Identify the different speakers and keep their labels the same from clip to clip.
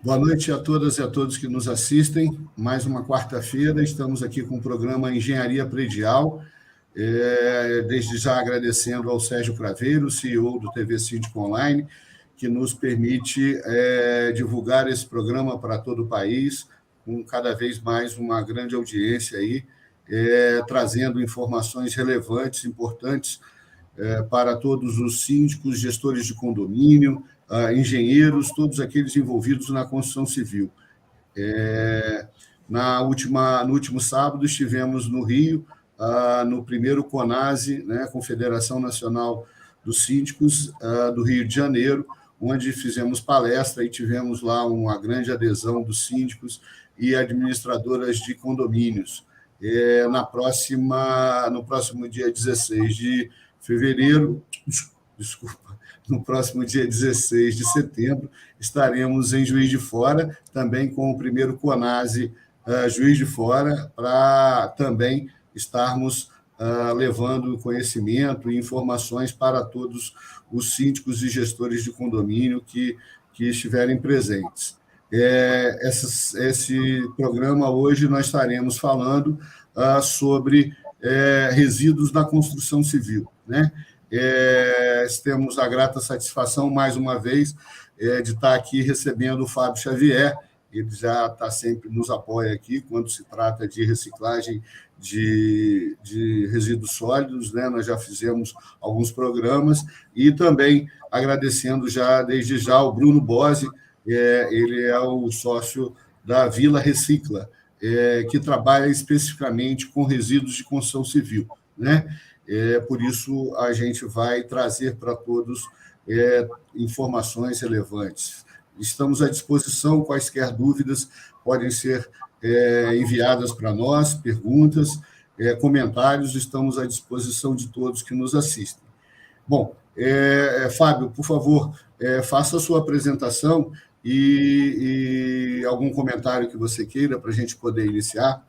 Speaker 1: Boa noite a todas e a todos que nos assistem. Mais uma quarta-feira, estamos aqui com o programa Engenharia Predial. Desde já agradecendo ao Sérgio Craveiro, CEO do TV Síndico Online, que nos permite divulgar esse programa para todo o país, com cada vez mais uma grande audiência aí, trazendo informações relevantes, importantes para todos os síndicos, gestores de condomínio, engenheiros, todos aqueles envolvidos na construção civil. No último sábado, estivemos no Rio, no primeiro CONASE, né, Confederação Nacional dos Síndicos do Rio de Janeiro, onde fizemos palestra e tivemos lá uma grande adesão dos síndicos e administradoras de condomínios. No próximo dia 16 de fevereiro, no próximo dia 16 de setembro, estaremos em Juiz de Fora, também com o primeiro CONASE Juiz de Fora, para também estarmos levando conhecimento e informações para todos os síndicos e gestores de condomínio que estiverem presentes. Esse programa, hoje, nós estaremos falando sobre resíduos na construção civil, né? Temos a grata satisfação, mais uma vez, de estar aqui recebendo o Fábio Xavier. Ele já sempre nos apoia aqui quando se trata de reciclagem de resíduos sólidos, né? Nós já fizemos alguns programas, e também agradecendo desde já o Bruno Bose, ele é o sócio da Vila Recicla, que trabalha especificamente com resíduos de construção civil, né? Por isso, a gente vai trazer para todos informações relevantes. Estamos à disposição, quaisquer dúvidas podem ser enviadas para nós, perguntas, comentários, estamos à disposição de todos que nos assistem. Bom, Fábio, por favor, faça a sua apresentação e algum comentário que você queira para a gente poder iniciar.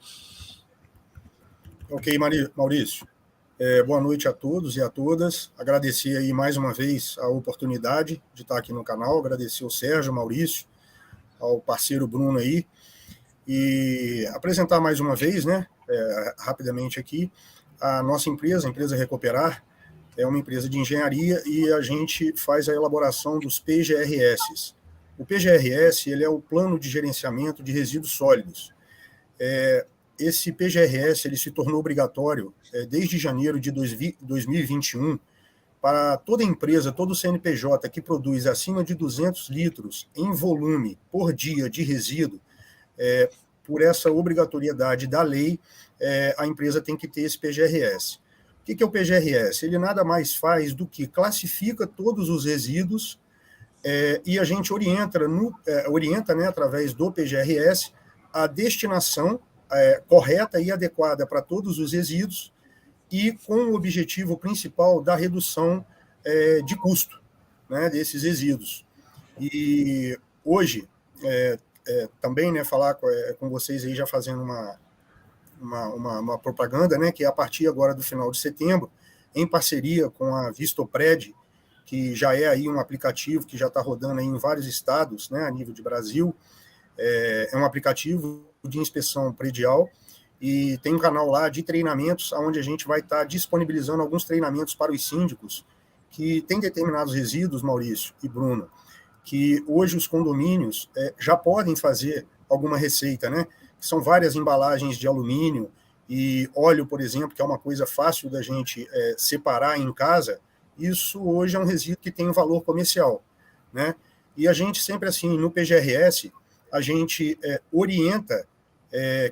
Speaker 2: Ok, Maurício. Boa noite a todos e a todas. Agradecer aí mais uma vez a oportunidade de estar aqui no canal, agradecer ao Sérgio, ao Maurício, ao parceiro Bruno aí, e apresentar mais uma vez, né, rapidamente aqui, a nossa empresa, a empresa Recuperar, é uma empresa de engenharia e a gente faz a elaboração dos PGRS. O PGRS, ele é o Plano de Gerenciamento de Resíduos Sólidos. Esse PGRS ele se tornou obrigatório desde janeiro de 2021 para toda empresa, todo CNPJ que produz acima de 200 litros em volume por dia de resíduo, por essa obrigatoriedade da lei, a empresa tem que ter esse PGRS. O que é o PGRS? Ele nada mais faz do que classifica todos os resíduos e a gente orienta, né, através do PGRS, a destinação correta e adequada para todos os resíduos e com o objetivo principal da redução de custo, né, desses resíduos. E hoje, também, né, falar com vocês aí, já fazendo uma propaganda, né, que a partir agora do final de setembro, em parceria com a Vistopred, que já é aí um aplicativo que já está rodando aí em vários estados, né, a nível de Brasil, é um aplicativo de inspeção predial, e tem um canal lá de treinamentos, onde a gente vai estar disponibilizando alguns treinamentos para os síndicos que têm determinados resíduos, Maurício e Bruno, que hoje os condomínios já podem fazer alguma receita, né? São várias embalagens de alumínio e óleo, por exemplo, que é uma coisa fácil da gente separar em casa. Isso hoje é um resíduo que tem um valor comercial, né? E a gente sempre assim, no PGRS, a gente orienta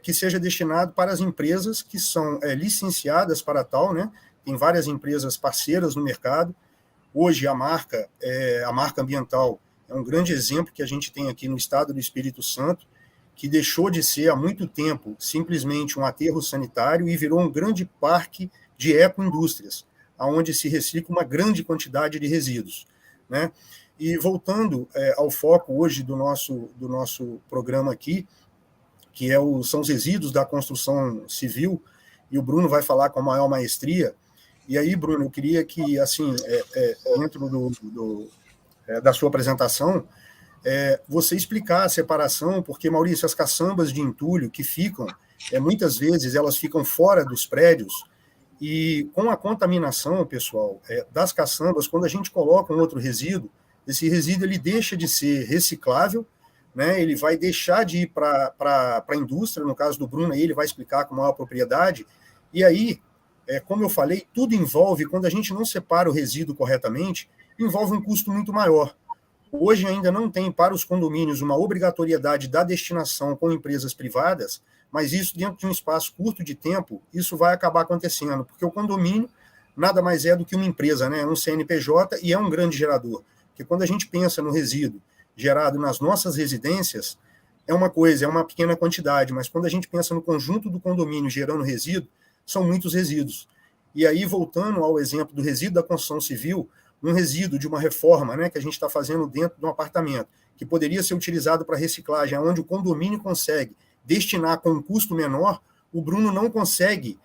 Speaker 2: que seja destinado para as empresas que são licenciadas para tal, né? Tem várias empresas parceiras no mercado. Hoje a marca ambiental é um grande exemplo que a gente tem aqui no estado do Espírito Santo, que deixou de ser há muito tempo simplesmente um aterro sanitário e virou um grande parque de ecoindústrias, onde se recicla uma grande quantidade de resíduos, né? E voltando ao foco hoje do nosso programa aqui, que são os resíduos da construção civil, e o Bruno vai falar com a maior maestria. E aí, Bruno, eu queria que, assim, dentro da sua apresentação, você explicar a separação, porque, Maurício, as caçambas de entulho que ficam, muitas vezes elas ficam fora dos prédios, e com a contaminação, pessoal, das caçambas, quando a gente coloca um outro resíduo, esse resíduo ele deixa de ser reciclável, né? Ele vai deixar de ir para a indústria, no caso do Bruno, aí ele vai explicar com maior propriedade, e aí, como eu falei, tudo envolve, quando a gente não separa o resíduo corretamente, envolve um custo muito maior. Hoje ainda não tem para os condomínios uma obrigatoriedade da destinação com empresas privadas, mas isso dentro de um espaço curto de tempo, isso vai acabar acontecendo, porque o condomínio nada mais é do que uma empresa, né? Um CNPJ e é um grande gerador. Porque quando a gente pensa no resíduo gerado nas nossas residências, é uma coisa, é uma pequena quantidade, mas quando a gente pensa no conjunto do condomínio gerando resíduo, são muitos resíduos. E aí, voltando ao exemplo do resíduo da construção civil, um resíduo de uma reforma, né, que a gente está fazendo dentro de um apartamento, que poderia ser utilizado para reciclagem, onde o condomínio consegue destinar com um custo menor, o Bruno não consegue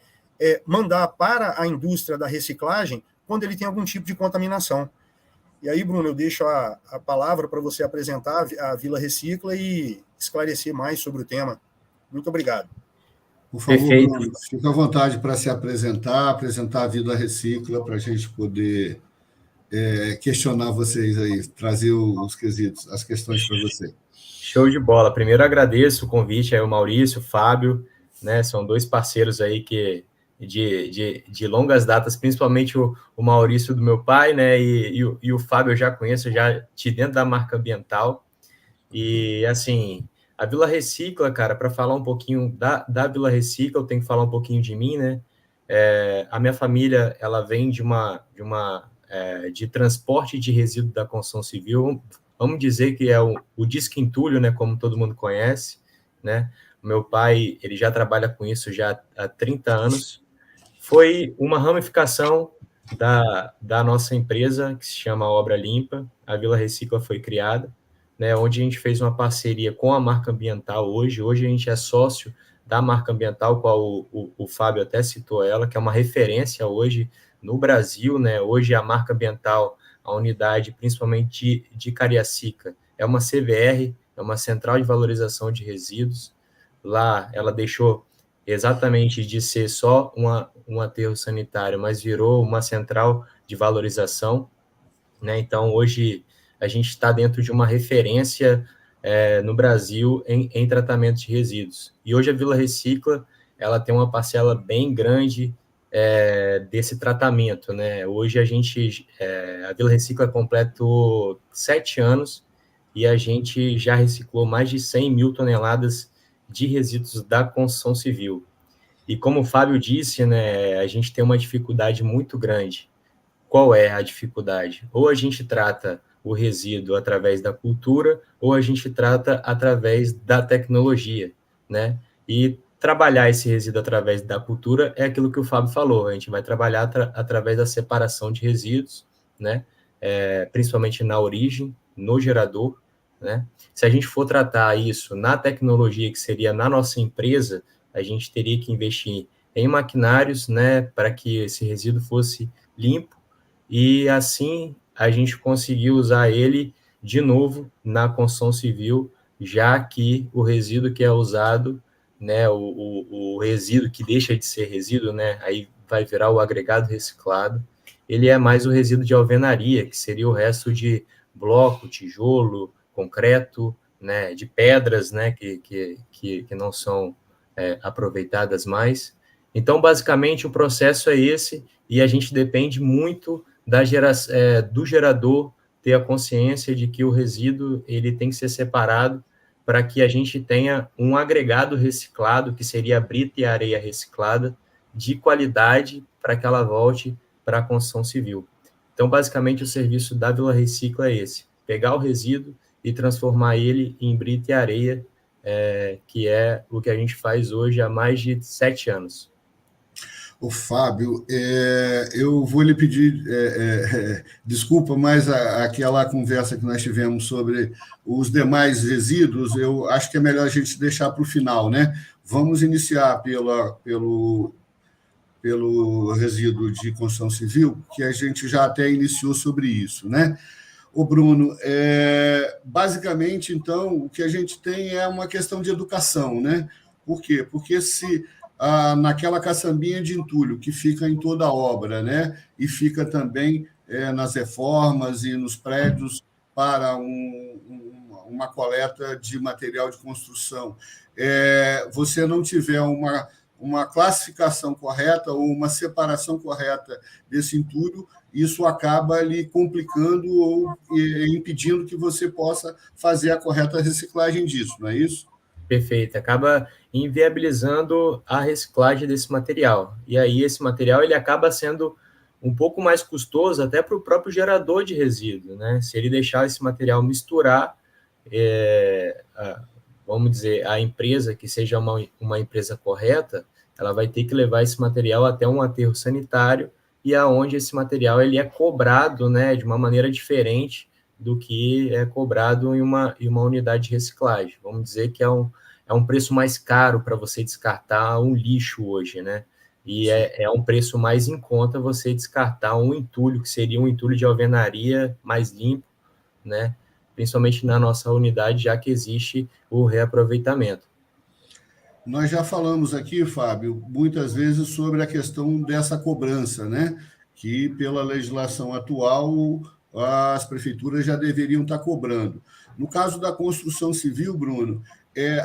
Speaker 2: mandar para a indústria da reciclagem quando ele tem algum tipo de contaminação. E aí, Bruno, eu deixo a palavra para você apresentar a Vila Recicla e esclarecer mais sobre o tema. Muito obrigado.
Speaker 1: Por favor, perfeito. Bruno, fique à vontade para se apresentar a Vila Recicla, para a gente poder questionar vocês aí, trazer os quesitos, as questões para você.
Speaker 3: Show de bola. Primeiro agradeço o convite aí, o Maurício, o Fábio, né? São dois parceiros aí que de longas datas, principalmente o Maurício do meu pai, né? E o Fábio eu já conheço, já de dentro da marca ambiental. E assim, a Vila Recicla, cara, para falar um pouquinho da Vila Recicla, eu tenho que falar um pouquinho de mim, né? A minha família, ela vem de transporte de resíduo da construção civil. Vamos dizer que é o disco entulho, né, como todo mundo conhece, né? O meu pai, ele já trabalha com isso já há 30 anos. Foi uma ramificação da nossa empresa, que se chama Obra Limpa. A Vila Recicla foi criada, né, onde a gente fez uma parceria com a marca ambiental hoje. Hoje a gente é sócio da marca ambiental, qual o Fábio até citou ela, que é uma referência hoje no Brasil, né? Hoje a marca ambiental, a unidade, principalmente de Cariacica, é uma CVR, é uma Central de Valorização de Resíduos. Lá ela deixou exatamente de ser só um aterro sanitário, mas virou uma central de valorização, né? Então, hoje a gente está dentro de uma referência no Brasil em tratamento de resíduos. E hoje a Vila Recicla, ela tem uma parcela bem grande desse tratamento, né? Hoje a Vila Recicla completou 7 anos e a gente já reciclou mais de 100 mil toneladas de resíduos da construção civil. E como o Fábio disse, né, a gente tem uma dificuldade muito grande. Qual é a dificuldade? Ou a gente trata o resíduo através da cultura, ou a gente trata através da tecnologia, né? E trabalhar esse resíduo através da cultura é aquilo que o Fábio falou, a gente vai trabalhar através da separação de resíduos, né? Principalmente na origem, no gerador, né? Se a gente for tratar isso na tecnologia, que seria na nossa empresa, a gente teria que investir em maquinários, né, para que esse resíduo fosse limpo, e assim a gente conseguiu usar ele de novo na construção civil, já que o resíduo que é usado, né, o resíduo que deixa de ser resíduo, né, aí vai virar o agregado reciclado, ele é mais o resíduo de alvenaria, que seria o resto de bloco, tijolo, concreto, né, de pedras, né, que não são aproveitadas mais. Então, basicamente, o processo é esse, e a gente depende muito do gerador ter a consciência de que o resíduo ele tem que ser separado para que a gente tenha um agregado reciclado, que seria a brita e a areia reciclada, de qualidade, para que ela volte para a construção civil. Então, basicamente, o serviço da Vila Recicla é esse: pegar o resíduo e transformar ele em brita e areia, que é o que a gente faz hoje há mais de 7 anos.
Speaker 1: O Fábio, eu vou lhe pedir desculpa, mas aquela conversa que nós tivemos sobre os demais resíduos, eu acho que é melhor a gente deixar para o final, né? Vamos iniciar pelo resíduo de construção civil, que a gente já até iniciou sobre isso, né? Ô, Bruno, basicamente, então, o que a gente tem é uma questão de educação, né? Por quê? Porque se naquela caçambinha de entulho que fica em toda a obra, né? E fica também nas reformas e nos prédios para uma coleta de material de construção, você não tiver uma classificação correta ou uma separação correta desse entulho, isso acaba lhe complicando ou impedindo que você possa fazer a correta reciclagem disso, não é isso?
Speaker 3: Perfeito, acaba inviabilizando a reciclagem desse material. E aí esse material ele acaba sendo um pouco mais custoso até para o próprio gerador de resíduo, né? Se ele deixar esse material misturar, vamos dizer, a empresa que seja uma empresa correta, ela vai ter que levar esse material até um aterro sanitário e aonde esse material ele é cobrado, né, de uma maneira diferente do que é cobrado em uma unidade de reciclagem. Vamos dizer que é um preço mais caro para você descartar um lixo hoje, né? E é um preço mais em conta você descartar um entulho, que seria um entulho de alvenaria mais limpo, né? Principalmente na nossa unidade, já que existe o reaproveitamento.
Speaker 1: Nós já falamos aqui, Fábio, muitas vezes sobre a questão dessa cobrança, né? Que pela legislação atual as prefeituras já deveriam estar cobrando. No caso da construção civil, Bruno,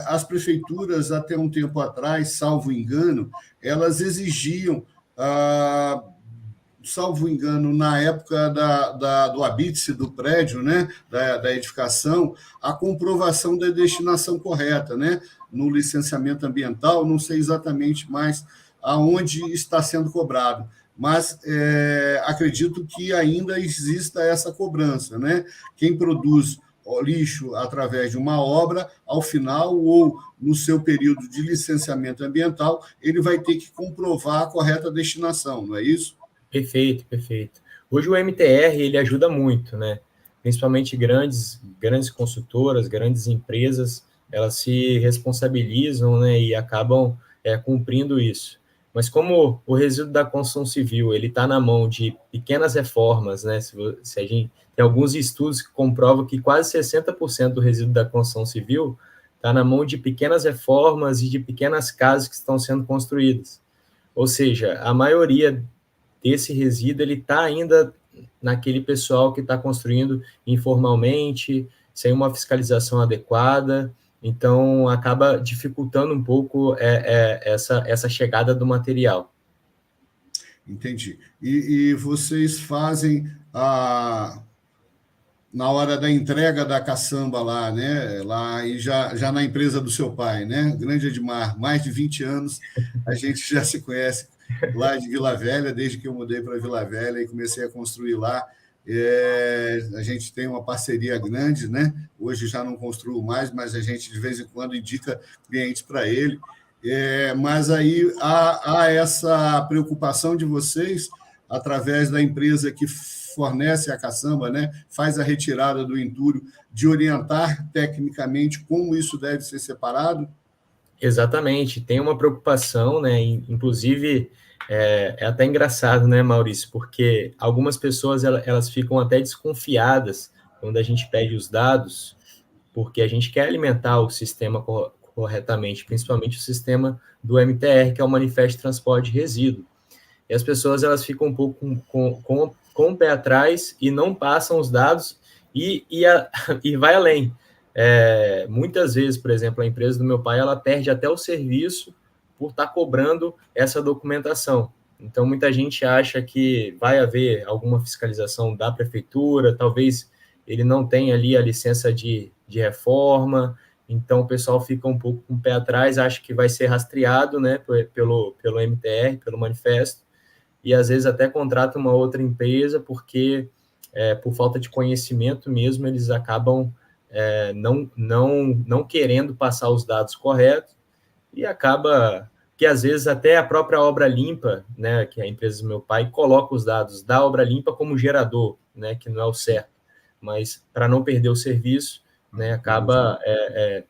Speaker 1: as prefeituras, até um tempo atrás, salvo engano, elas exigiam, salvo engano, na época do habite do prédio, né, da edificação, a comprovação da destinação correta, né, no licenciamento ambiental, não sei exatamente mais aonde está sendo cobrado, mas acredito que ainda exista essa cobrança, né? Quem produz lixo através de uma obra, ao final ou no seu período de licenciamento ambiental, ele vai ter que comprovar a correta destinação, não é isso?
Speaker 3: Perfeito, perfeito. Hoje o MTR ele ajuda muito, né? Principalmente grandes consultoras, grandes empresas, elas se responsabilizam, né, e acabam cumprindo isso. Mas como o resíduo da construção civil ele está na mão de pequenas reformas, né? Se a gente tem alguns estudos que comprovam que quase 60% do resíduo da construção civil está na mão de pequenas reformas e de pequenas casas que estão sendo construídas. Ou seja, a maioria desse resíduo ele está ainda naquele pessoal que está construindo informalmente, sem uma fiscalização adequada. Então, acaba dificultando um pouco essa chegada do material.
Speaker 1: Entendi. E vocês fazem na hora da entrega da caçamba lá, né? Lá e já na empresa do seu pai, né? Grande Edmar, mais de 20 anos, a gente já se conhece lá de Vila Velha, desde que eu mudei para Vila Velha e comecei a construir lá. A gente tem uma parceria grande, né? Hoje já não construo mais, mas a gente de vez em quando indica clientes para ele. Mas aí há essa preocupação de vocês, através da empresa que fornece a caçamba, né? Faz a retirada do entulho, de orientar tecnicamente como isso deve ser separado?
Speaker 3: Exatamente, tem uma preocupação, né? Inclusive, é até engraçado, né, Maurício? Porque algumas pessoas elas ficam até desconfiadas quando a gente pede os dados, porque a gente quer alimentar o sistema corretamente, principalmente o sistema do MTR, que é o Manifesto de Transporte de Resíduo. E as pessoas elas ficam um pouco com o pé atrás e não passam os dados e vai além. Muitas vezes, por exemplo, a empresa do meu pai, ela perde até o serviço por estar cobrando essa documentação. Então, muita gente acha que vai haver alguma fiscalização da prefeitura, talvez ele não tenha ali a licença de reforma, então o pessoal fica um pouco com o pé atrás, acha que vai ser rastreado, né, pelo MTR, pelo manifesto, e às vezes até contrata uma outra empresa, porque por falta de conhecimento mesmo, eles acabam não querendo passar os dados corretos, e acaba que às vezes até a própria obra limpa, né, que é a empresa do meu pai, coloca os dados da obra limpa como gerador, né, que não é o certo, mas para não perder o serviço, né, acaba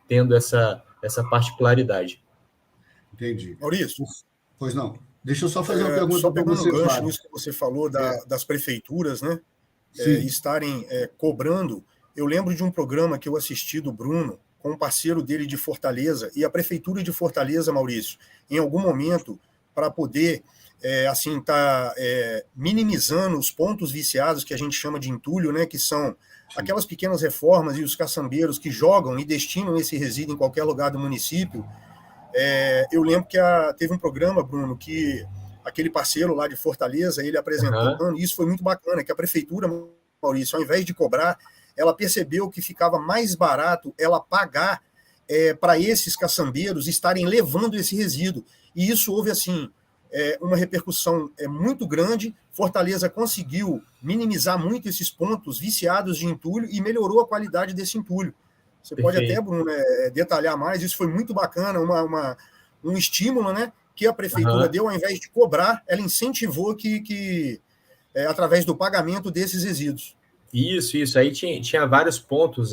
Speaker 3: tendo essa particularidade.
Speaker 1: Entendi.
Speaker 2: Maurício?
Speaker 1: Pois não. Deixa eu só fazer uma pergunta
Speaker 2: só
Speaker 1: para
Speaker 2: pegando
Speaker 1: você,
Speaker 2: um gancho
Speaker 1: Fábio.
Speaker 2: nisso que você falou das prefeituras, né? estarem cobrando. Eu lembro de um programa que eu assisti do Bruno, com um parceiro dele de Fortaleza, e a Prefeitura de Fortaleza, Maurício, em algum momento, para poder minimizando os pontos viciados, que a gente chama de entulho, né, que são aquelas pequenas reformas e os caçambeiros que jogam e destinam esse resíduo em qualquer lugar do município. Eu lembro que teve um programa, Bruno, que aquele parceiro lá de Fortaleza, ele apresentando, e isso foi muito bacana, que a Prefeitura, Maurício, ao invés de cobrar, ela percebeu que ficava mais barato ela pagar para esses caçambeiros estarem levando esse resíduo. E isso houve, assim, uma repercussão muito grande. Fortaleza conseguiu minimizar muito esses pontos viciados de entulho e melhorou a qualidade desse entulho. Você pode até, Bruno, detalhar mais. Isso foi muito bacana, um estímulo, né, que a Prefeitura deu, ao invés de cobrar, ela incentivou que através do pagamento desses resíduos.
Speaker 3: Isso. Aí tinha vários pontos.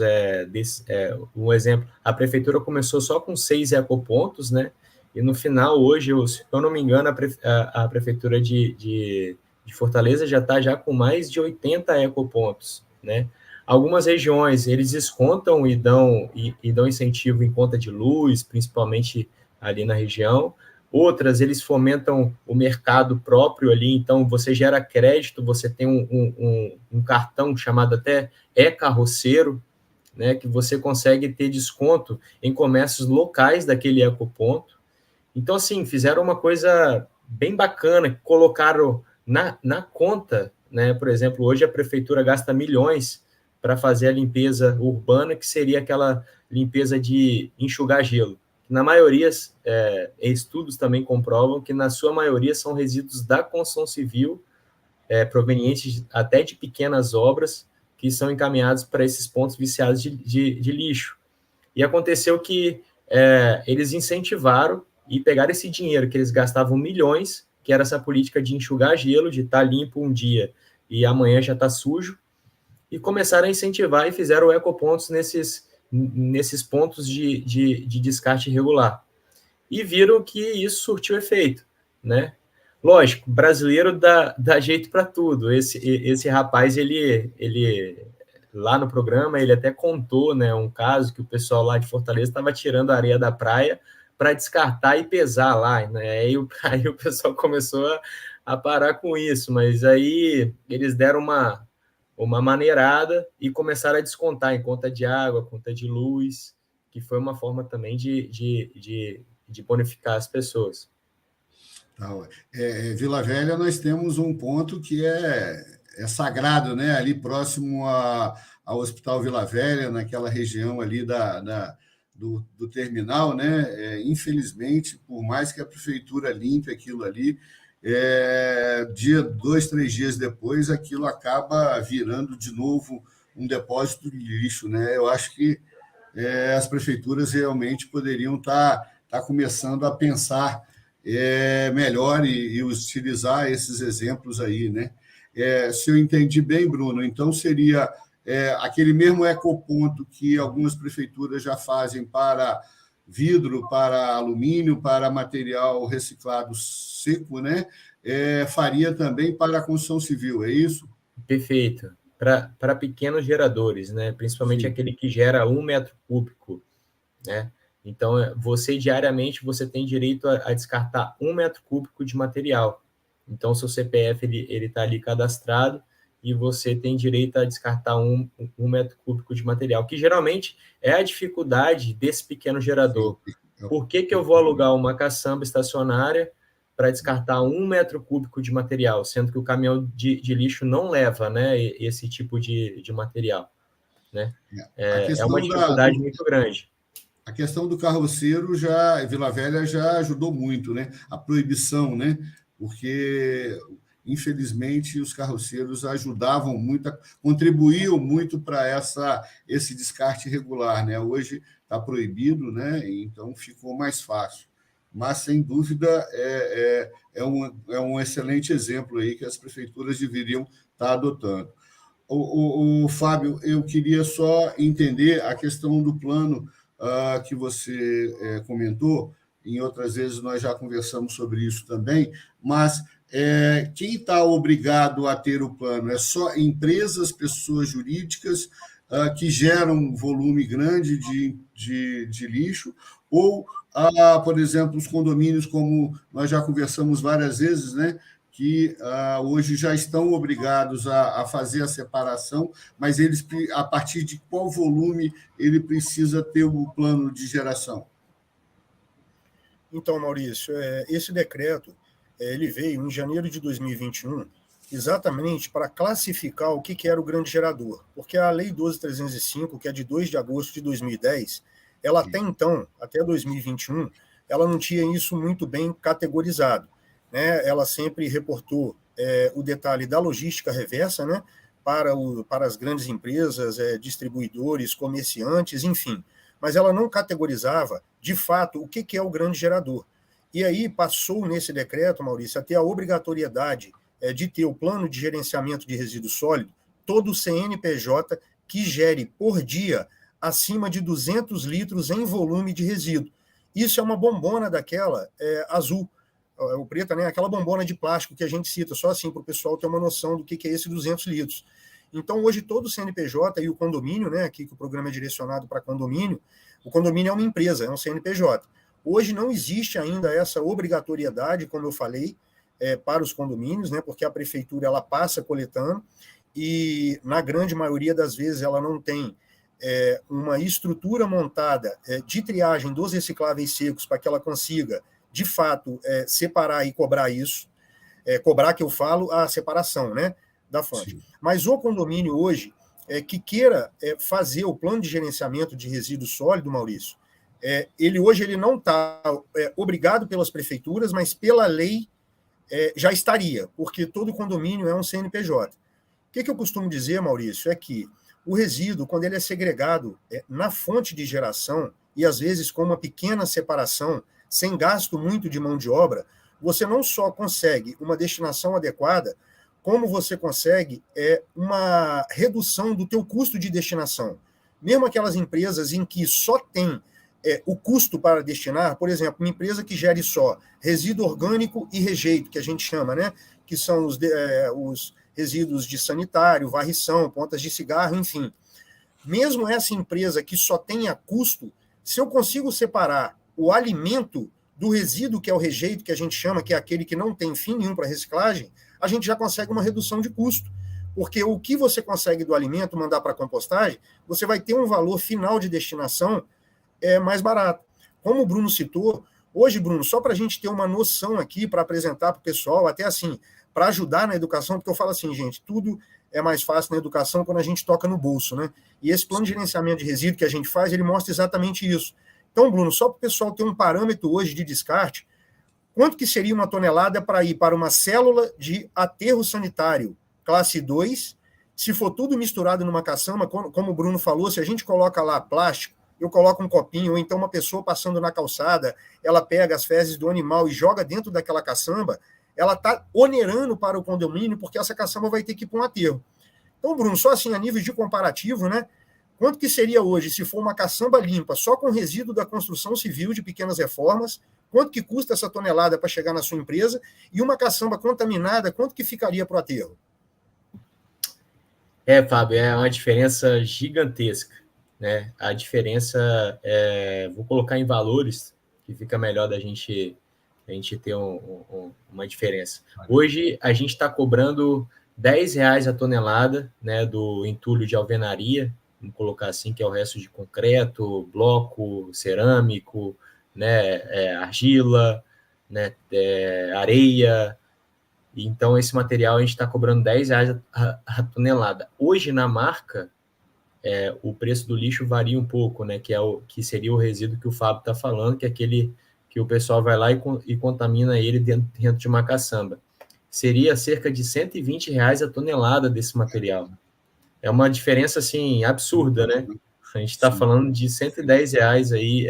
Speaker 3: Um exemplo, a Prefeitura começou só com 6 ecopontos, né? E no final, hoje, se eu não me engano, a Prefeitura de Fortaleza já está já com mais de 80 ecopontos, né? Algumas regiões, eles descontam e dão incentivo em conta de luz, principalmente ali na região. Outras, eles fomentam o mercado próprio ali, então você gera crédito, você tem um cartão chamado até e-carroceiro, né, que você consegue ter desconto em comércios locais daquele ecoponto. Então, assim, fizeram uma coisa bem bacana, colocaram na conta, né? Por exemplo, hoje a Prefeitura gasta milhões para fazer a limpeza urbana, que seria aquela limpeza de enxugar gelo. Na maioria, estudos também comprovam que, na sua maioria, são resíduos da construção civil, provenientes até de pequenas obras, que são encaminhados para esses pontos viciados de lixo. E aconteceu que eles incentivaram e pegaram esse dinheiro que eles gastavam milhões, que era essa política de enxugar gelo, de estar limpo um dia e amanhã já está sujo, e começaram a incentivar e fizeram ecopontos nesses pontos de descarte irregular. E viram que isso surtiu efeito, né? Lógico, brasileiro dá jeito para tudo. Esse rapaz, ele lá no programa, ele até contou, né, um caso que o pessoal lá de Fortaleza estava tirando a areia da praia para descartar e pesar lá, né? Aí o pessoal começou a parar com isso, mas aí eles deram uma maneirada e começaram a descontar em conta de água, conta de luz, que foi uma forma também de bonificar as pessoas.
Speaker 1: Vila Velha, nós temos um ponto que é sagrado, né? Ali próximo ao Hospital Vila Velha, naquela região ali do terminal, né? Infelizmente, por mais que a prefeitura limpe aquilo ali, 2, 3 dias depois, aquilo acaba virando de novo um depósito de lixo, né? Eu acho que as prefeituras realmente poderiam estar começando a pensar melhor e utilizar esses exemplos aí, né? Se eu entendi bem, Bruno, então seria aquele mesmo ecoponto que algumas prefeituras já fazem para vidro, para alumínio, para material reciclado seco, né? Faria também para a construção civil, é isso?
Speaker 3: Perfeito. Para pequenos geradores, né? Principalmente aquele que gera 1 metro cúbico, né? Então, diariamente, você tem direito a descartar 1 metro cúbico de material. Então, seu CPF ele está ali cadastrado e você tem direito a descartar um metro cúbico de material, que geralmente é a dificuldade desse pequeno gerador. Por que eu vou alugar uma caçamba estacionária para descartar 1 metro cúbico de material, sendo que o caminhão de lixo não leva, né, esse tipo de material, né? É uma dificuldade muito grande.
Speaker 1: A questão do carroceiro Vila Velha já ajudou muito, né? A proibição, né? Porque, infelizmente, os carroceiros ajudavam muito, contribuíam muito para esse descarte irregular, né? Hoje está proibido, né? Então ficou mais fácil. Mas, sem dúvida, é um excelente exemplo aí que as prefeituras deveriam estar adotando. O Fábio, eu queria só entender a questão do plano que você comentou, em outras vezes nós já conversamos sobre isso também, mas quem está obrigado a ter o plano? É só empresas, pessoas jurídicas que geram um volume grande de lixo, ou, por exemplo, os condomínios, como nós já conversamos várias vezes, né, que hoje já estão obrigados a fazer a separação, mas eles, a partir de qual volume ele precisa ter o plano de geração?
Speaker 2: Então, Maurício, esse decreto ele veio em janeiro de 2021, exatamente para classificar o que era o grande gerador, porque a Lei 12.305, que é de 2 de agosto de 2010, ela até então, até 2021, ela não tinha isso muito bem categorizado, né? Ela sempre reportou o detalhe da logística reversa, né? Para as grandes empresas, distribuidores, comerciantes, enfim, mas ela não categorizava, de fato, o que é o grande gerador. E aí passou nesse decreto, Maurício, a ter a obrigatoriedade de ter o plano de gerenciamento de resíduo sólido, todo CNPJ que gere por dia acima de 200 litros em volume de resíduo. Isso é uma bombona daquela azul, o preta, né? Aquela bombona de plástico que a gente cita, só assim para o pessoal ter uma noção do que é esse 200 litros. Então, hoje, todo o CNPJ e o condomínio, né, aqui que o programa é direcionado para condomínio, o condomínio é uma empresa, é um CNPJ. Hoje não existe ainda essa obrigatoriedade, como eu falei, para os condomínios, né, porque a prefeitura ela passa coletando e, na grande maioria das vezes, ela não tem uma estrutura montada de triagem dos recicláveis secos para que ela consiga, de fato, separar e cobrar isso. Cobrar, que eu falo, a separação, né, da fonte. Sim. Mas o condomínio hoje, que queira fazer o plano de gerenciamento de resíduo sólido, Maurício, ele hoje ele não está obrigado pelas prefeituras, mas pela lei já estaria, porque todo condomínio é um CNPJ. O que eu costumo dizer, Maurício, é que o resíduo, quando ele é segregado na fonte de geração, e às vezes com uma pequena separação, sem gasto muito de mão de obra, você não só consegue uma destinação adequada, como você consegue uma redução do teu custo de destinação. Mesmo aquelas empresas em que só tem o custo para destinar, por exemplo, uma empresa que gere só resíduo orgânico e rejeito, que a gente chama, né? Que são os resíduos de sanitário, varrição, pontas de cigarro, enfim. Mesmo essa empresa que só tenha custo, se eu consigo separar o alimento do resíduo, que é o rejeito, que a gente chama, que é aquele que não tem fim nenhum para reciclagem, a gente já consegue uma redução de custo. Porque o que você consegue do alimento mandar para a compostagem, você vai ter um valor final de destinação mais barato. Como o Bruno citou, hoje, Bruno, só para a gente ter uma noção aqui, para apresentar para o pessoal, até assim, para ajudar na educação, porque eu falo assim, gente, tudo é mais fácil na educação quando a gente toca no bolso, né? E esse plano de gerenciamento de resíduo que a gente faz, ele mostra exatamente isso. Então, Bruno, só para o pessoal ter um parâmetro hoje de descarte, quanto que seria uma tonelada para ir para uma célula de aterro sanitário classe 2, se for tudo misturado numa caçamba, como o Bruno falou, se a gente coloca lá plástico, eu coloco um copinho, ou então uma pessoa passando na calçada, ela pega as fezes do animal e joga dentro daquela caçamba, ela está onerando para o condomínio, porque essa caçamba vai ter que ir para um aterro. Então, Bruno, só assim, a nível de comparativo, né? Quanto que seria hoje, se for uma caçamba limpa, só com resíduo da construção civil de pequenas reformas, quanto que custa essa tonelada para chegar na sua empresa, e uma caçamba contaminada, quanto que ficaria para o aterro?
Speaker 3: Fábio, é uma diferença gigantesca, né? A diferença, vou colocar em valores, que fica melhor da gente ter uma diferença. Hoje, a gente está cobrando R$10 a tonelada, né, do entulho de alvenaria, vamos colocar assim, que é o resto de concreto, bloco, cerâmico, né, argila, né, areia. Então, esse material a gente está cobrando R$10 a tonelada. Hoje, na marca, o preço do lixo varia um pouco, né, que seria o resíduo que o Fábio está falando, que é aquele que o pessoal vai lá e contamina ele dentro de uma caçamba. Seria cerca de R$120 a tonelada desse material. É uma diferença, assim, absurda, né? A gente está falando de R$110 aí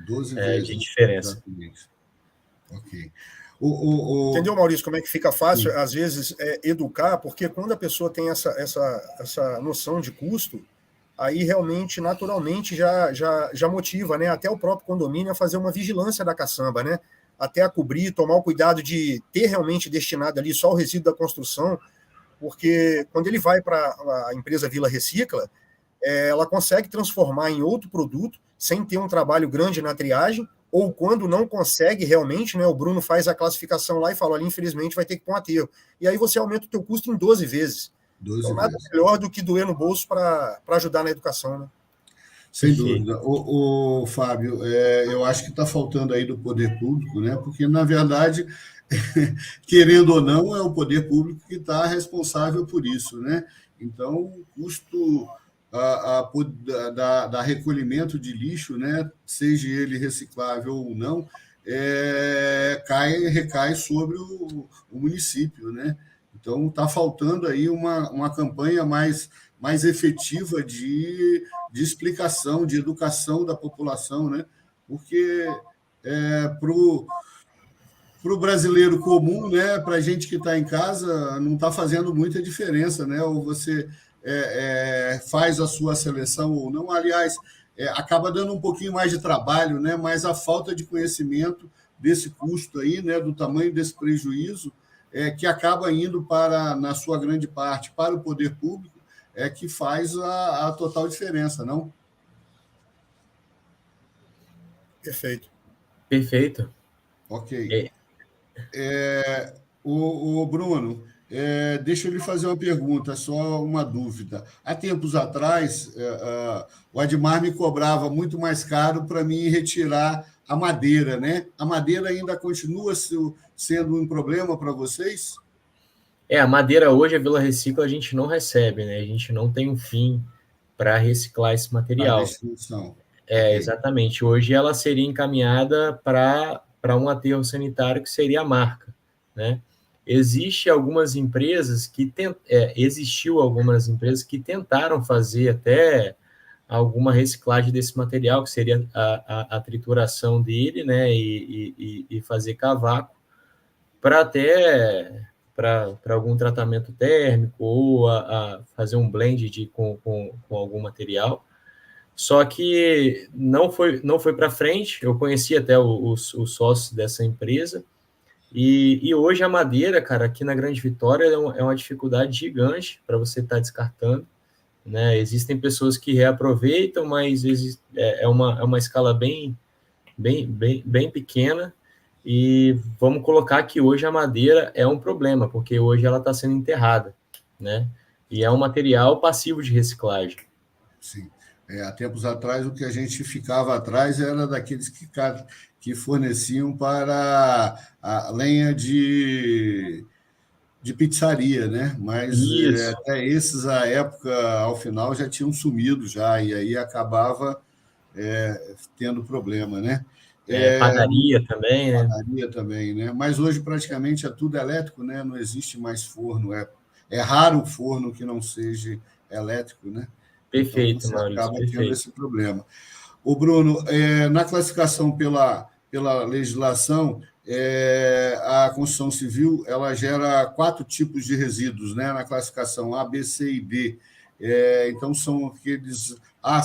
Speaker 1: 12 vezes
Speaker 3: de diferença.
Speaker 1: Exatamente. Ok.
Speaker 2: Entendeu, Maurício, como é que fica fácil, sim, às vezes, educar, porque quando a pessoa tem essa noção de custo, aí realmente, naturalmente, já motiva, né, até o próprio condomínio a fazer uma vigilância da caçamba, né, até a cobrir, tomar o cuidado de ter realmente destinado ali só o resíduo da construção, porque quando ele vai para a empresa Vila Recicla, ela consegue transformar em outro produto sem ter um trabalho grande na triagem, ou quando não consegue realmente, né, o Bruno faz a classificação lá e fala, olha, infelizmente vai ter que pôr um aterro. E aí você aumenta o teu custo em 12 vezes.
Speaker 1: 12
Speaker 2: Então, nada
Speaker 1: vezes.
Speaker 2: melhor do que doer no bolso para ajudar na educação, né?
Speaker 1: Sem dúvida. O Fábio, eu acho que está faltando aí do poder público, né? Porque, na verdade, querendo ou não, é o poder público que está responsável por isso, né? Então, o custo da recolhimento de lixo, né, seja ele reciclável ou não, recai sobre o município, né? Então, está faltando aí uma campanha mais efetiva de explicação, de educação da população, né? Porque para o brasileiro comum, né, para a gente que está em casa, não está fazendo muita diferença, né? Ou você faz a sua seleção ou não. Aliás, acaba dando um pouquinho mais de trabalho, né? Mas a falta de conhecimento desse custo aí, né, do tamanho desse prejuízo, que acaba indo para, na sua grande parte, para o poder público, que faz a total diferença, não?
Speaker 2: Perfeito.
Speaker 3: Perfeito.
Speaker 1: Ok. O Bruno, deixa eu lhe fazer uma pergunta, só uma dúvida. Há tempos atrás, o Admar me cobrava muito mais caro para mim retirar a madeira, né? A madeira ainda continua sendo um problema para vocês?
Speaker 3: A madeira hoje, a Vila Recicla, a gente não recebe, né? A gente não tem um fim para reciclar esse
Speaker 1: A
Speaker 3: material.
Speaker 1: destinação. Ok.
Speaker 3: Exatamente. Hoje ela seria encaminhada para um aterro sanitário que seria a marca, né? Existiu algumas empresas que tentaram fazer até alguma reciclagem desse material, que seria a trituração dele, né? E fazer cavaco para algum tratamento térmico ou a fazer um blend com algum material. Só que não foi para frente. Eu conheci até os sócios dessa empresa. E hoje a madeira, cara, aqui na Grande Vitória é uma dificuldade gigante para você estar descartando, né? Existem pessoas que reaproveitam, mas é uma escala bem pequena. E vamos colocar que hoje a madeira é um problema, porque hoje ela está sendo enterrada, né? E é um material passivo de reciclagem.
Speaker 1: Sim. Há tempos atrás, o que a gente ficava atrás era daqueles que forneciam para a lenha de pizzaria, né? Mas
Speaker 3: Isso.
Speaker 1: até esses, à época, ao final, já tinham sumido já, e aí acabava tendo problema, né?
Speaker 3: Padaria também, né?
Speaker 1: Padaria também, né? Mas hoje praticamente é tudo elétrico, né? Não existe mais forno. É raro o forno que não seja elétrico, né? Então
Speaker 3: Perfeito,
Speaker 1: você
Speaker 3: Maurício,
Speaker 1: acaba tendo
Speaker 3: perfeito.
Speaker 1: esse problema. O Bruno, na classificação pela legislação, a construção civil ela gera 4 tipos de resíduos, né? Na classificação A, B, C e D. Então são aqueles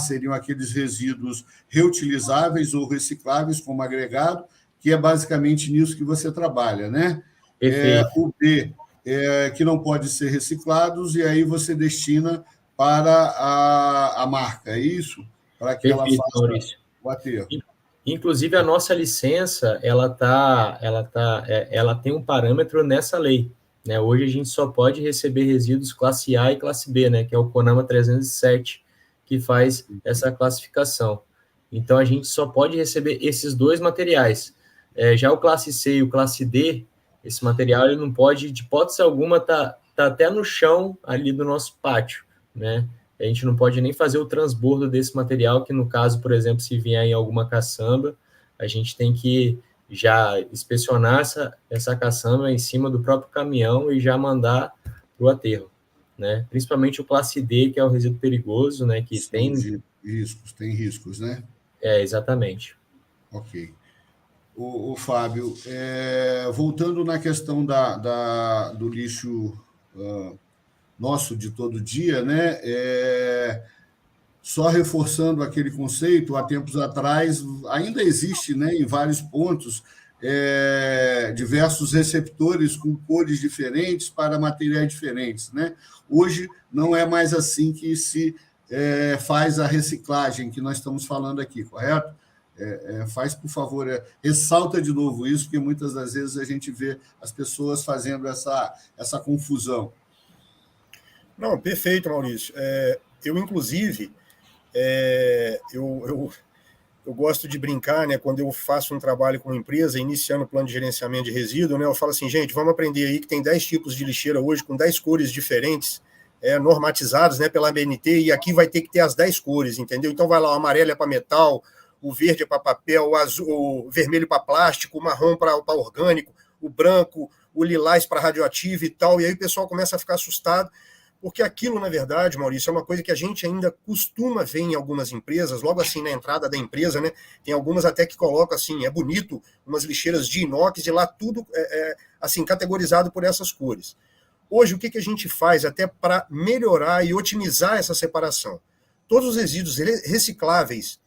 Speaker 1: seriam aqueles resíduos reutilizáveis ou recicláveis como agregado, que é basicamente nisso que você trabalha, né?
Speaker 3: Perfeito.
Speaker 1: O B, que não pode ser reciclados, e aí você destina para a marca, é isso? Para que ela
Speaker 3: Perfeito,
Speaker 1: faça
Speaker 3: Maurício.
Speaker 1: o aterro.
Speaker 3: Inclusive, a nossa licença, ela tem um parâmetro nessa lei, né? Hoje a gente só pode receber resíduos classe A e classe B, né? Que é o CONAMA 307, que faz essa classificação. Então, a gente só pode receber esses dois materiais. Já o classe C e o classe D, esse material ele não pode, de hipótese alguma, tá até no chão ali do nosso pátio, né? A gente não pode nem fazer o transbordo desse material, que no caso, por exemplo, se vier em alguma caçamba, a gente tem que já inspecionar essa caçamba em cima do próprio caminhão e já mandar para o aterro, né? Principalmente o classe D, que é o resíduo perigoso, né? Que
Speaker 1: Surge riscos, tem riscos, né?
Speaker 3: Exatamente.
Speaker 1: Ok. O Fábio, voltando na questão do lixo nosso de todo dia, né? só reforçando aquele conceito, há tempos atrás, ainda existe, né, em vários pontos, diversos receptores com cores diferentes para materiais diferentes, né? Hoje não é mais assim que se faz a reciclagem que nós estamos falando aqui, correto? Faz, por favor, ressalta de novo isso, porque muitas das vezes a gente vê as pessoas fazendo essa confusão.
Speaker 2: Não, perfeito, Maurício. Eu, inclusive, eu gosto de brincar, né, quando eu faço um trabalho com uma empresa, iniciando o plano de gerenciamento de resíduo, né, eu falo assim, gente, vamos aprender aí que tem 10 tipos de lixeira hoje, com 10 cores diferentes, normatizadas, né, pela ABNT, e aqui vai ter que ter as 10 cores, entendeu? Então vai lá, o amarelo é para metal, o verde é para papel, o azul, o vermelho para plástico, o marrom para orgânico, o branco, o lilás para radioativo e tal, e aí o pessoal começa a ficar assustado, porque aquilo, na verdade, Maurício, é uma coisa que a gente ainda costuma ver em algumas empresas, logo assim na entrada da empresa, né? Tem algumas até que colocam assim, é bonito, umas lixeiras de inox, e lá tudo assim, categorizado por essas cores. Hoje, o que a gente faz até para melhorar e otimizar essa separação? Todos os resíduos recicláveis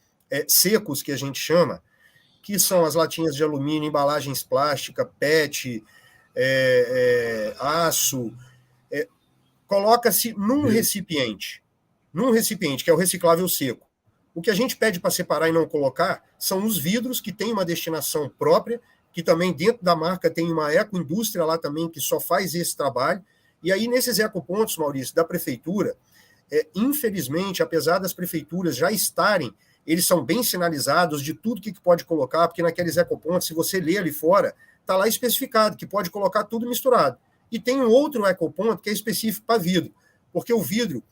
Speaker 2: secos, que a gente chama, que são as latinhas de alumínio, embalagens plásticas, PET, aço, coloca-se num recipiente, que é o reciclável seco. O que a gente pede para separar e não colocar são os vidros, que tem uma destinação própria, que também dentro da marca tem uma ecoindústria lá também que só faz esse trabalho. E aí, nesses ecopontos, Maurício, da prefeitura, infelizmente, apesar das prefeituras já estarem, eles são bem sinalizados de tudo que pode colocar, porque naqueles ecopontos, se você ler ali fora, está lá especificado que pode colocar tudo misturado. E tem um outro ecoponto que é específico para vidro, porque o vidro,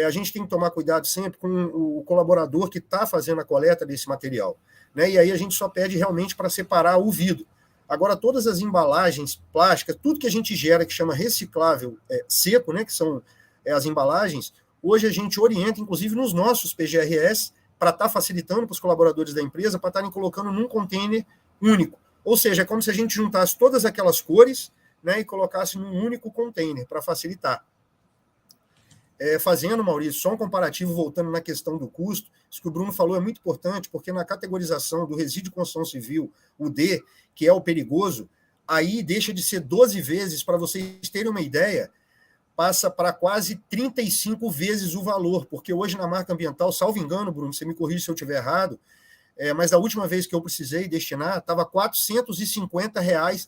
Speaker 2: a gente tem que tomar cuidado sempre com o colaborador que está fazendo a coleta desse material, né? E aí a gente só pede realmente para separar o vidro. Agora, todas as embalagens plásticas, tudo que a gente gera que chama reciclável seco, né, que são as embalagens, hoje a gente orienta, inclusive nos nossos PGRS, para estar facilitando para os colaboradores da empresa, para estarem colocando num container único. Ou seja, é como se a gente juntasse todas aquelas cores, né, e colocasse num único container, para facilitar. Fazendo, Maurício, só um comparativo, voltando na questão do custo, isso que o Bruno falou é muito importante, porque na categorização do resíduo de construção civil, o D, que é o perigoso, aí deixa de ser 12 vezes, para vocês terem uma ideia, passa para quase 35 vezes o valor, porque hoje na marca ambiental, salvo engano, Bruno, você me corrige se eu estiver errado, mas da última vez que eu precisei destinar, estava R$ 450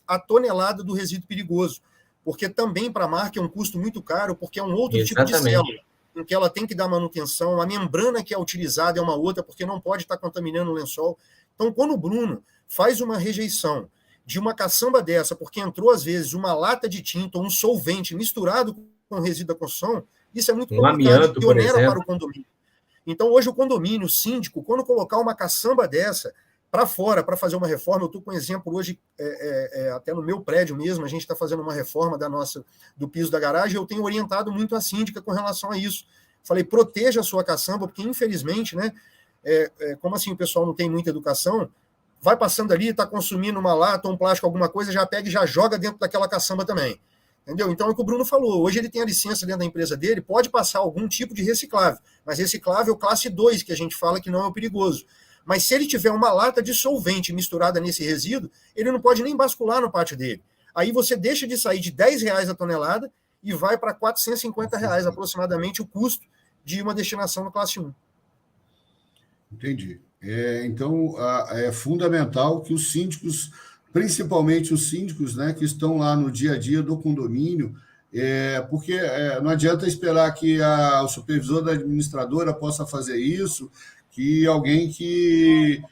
Speaker 2: a tonelada do resíduo perigoso, porque também para a marca é um custo muito caro, porque é um outro tipo de célula, em que ela tem que dar manutenção, a membrana que é utilizada é uma outra, porque não pode estar contaminando o lençol. Então, quando o Bruno faz uma rejeição de uma caçamba dessa, porque entrou, às vezes, uma lata de tinta ou um solvente misturado com o resíduo da construção, isso é muito complicado e onera para o condomínio. Então, hoje, o condomínio, o síndico, quando colocar uma caçamba dessa para fora, para fazer uma reforma, eu estou com um exemplo hoje, até no meu prédio mesmo, a gente está fazendo uma reforma do piso da garagem, eu tenho orientado muito a síndica com relação a isso. Falei, proteja a sua caçamba, porque, infelizmente, né, como assim o pessoal não tem muita educação, vai passando ali, está consumindo uma lata, um plástico, alguma coisa, já pega e já joga dentro daquela caçamba também. Entendeu? Então é o que o Bruno falou. Hoje ele tem a licença dentro da empresa dele, pode passar algum tipo de reciclável, mas reciclável classe 2, que a gente fala que não é o perigoso. Mas se ele tiver uma lata de solvente misturada nesse resíduo, ele não pode nem bascular no pátio dele. Aí você deixa de sair de R$10 a tonelada e vai para R$450 aproximadamente o custo de uma destinação no classe 1.
Speaker 1: Entendi. Então, é fundamental que os síndicos, principalmente os síndicos, né, que estão lá no dia a dia do condomínio, porque não adianta esperar que o supervisor da administradora possa fazer isso, que alguém que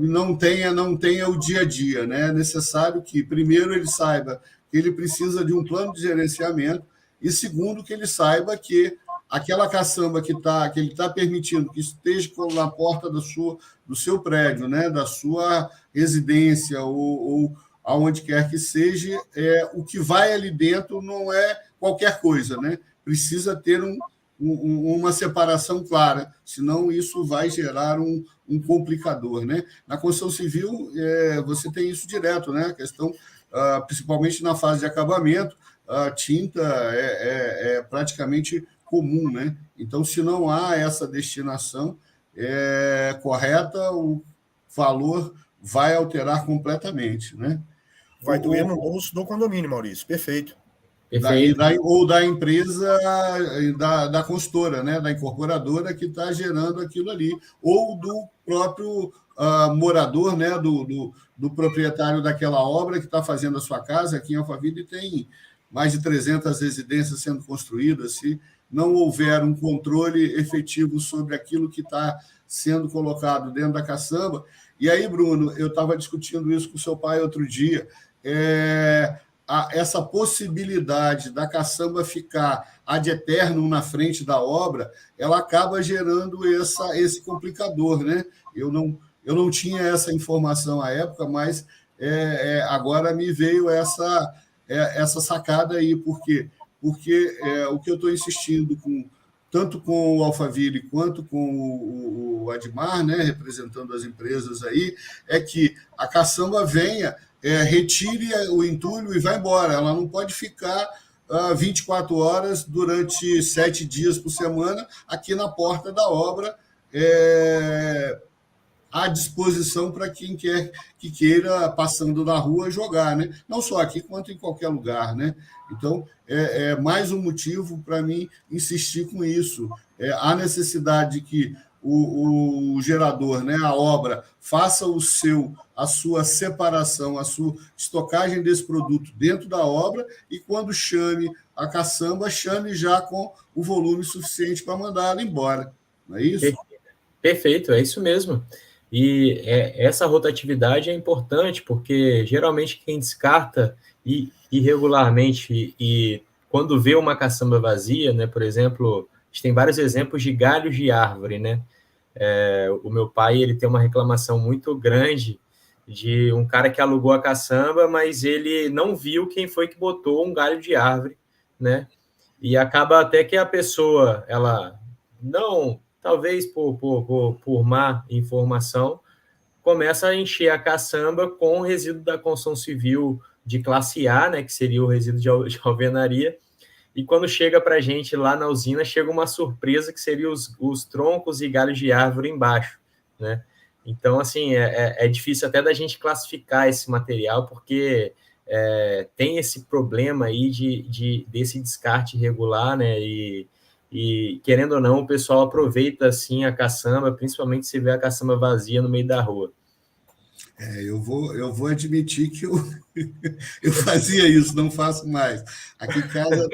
Speaker 1: não tenha o dia a dia, né? É necessário que, primeiro, ele saiba que ele precisa de um plano de gerenciamento e, segundo, que ele saiba que aquela caçamba que ele está permitindo que esteja na porta do seu prédio, né? Da sua residência ou aonde quer que seja, o que vai ali dentro não é qualquer coisa, né? Precisa ter uma separação clara, senão isso vai gerar um complicador, né? Na construção civil, você tem isso direto, né? A questão, principalmente na fase de acabamento, a tinta é praticamente comum, né? Então, se não há essa destinação correta, o valor vai alterar completamente, né?
Speaker 2: Vai doer no bolso do condomínio, Maurício. Perfeito.
Speaker 1: Ou da empresa, da consultora, né? Da incorporadora que está gerando aquilo ali, ou do próprio morador, né? Do proprietário daquela obra que está fazendo a sua casa. Aqui em Alphaville tem mais de 300 residências sendo construídas. Se não houver um controle efetivo sobre aquilo que está sendo colocado dentro da caçamba. E aí, Bruno, eu estava discutindo isso com o seu pai outro dia, essa possibilidade da caçamba ficar ad eternum na frente da obra, ela acaba gerando esse complicador, né? Eu não tinha essa informação à época, mas agora me veio essa sacada aí. Por quê? Porque o que eu estou insistindo tanto com o Alphaville quanto com o Admar, né, representando as empresas aí, é que a caçamba venha, retire o entulho e vá embora. Ela não pode ficar 24 horas durante 7 dias por semana aqui na porta da obra, à disposição para quem quer que queira, passando na rua, jogar, né? Não só aqui, quanto em qualquer lugar, né? Então, é mais um motivo para mim insistir com isso. Há necessidade de que o gerador, né, a obra, faça a sua separação, a sua estocagem desse produto dentro da obra, e quando chame a caçamba, chame já com o volume suficiente para mandar ela embora. Não é isso?
Speaker 3: Perfeito, é isso mesmo. E essa rotatividade é importante, porque geralmente quem descarta irregularmente e quando vê uma caçamba vazia, né, por exemplo, a gente tem vários exemplos de galhos de árvore, né? O meu pai, ele tem uma reclamação muito grande de um cara que alugou a caçamba, mas ele não viu quem foi que botou um galho de árvore, né? E acaba até que a pessoa, ela não... talvez por má informação, começa a encher a caçamba com o resíduo da construção civil de classe A, né, que seria o resíduo de alvenaria, e quando chega para a gente lá na usina, chega uma surpresa que seria os troncos e galhos de árvore embaixo, né? Então, assim, é difícil até da gente classificar esse material, porque tem esse problema aí desse descarte irregular, né, e, querendo ou não, o pessoal aproveita, assim, a caçamba, principalmente se vê a caçamba vazia no meio da rua.
Speaker 1: Eu vou admitir que eu fazia isso, não faço mais. Aqui em casa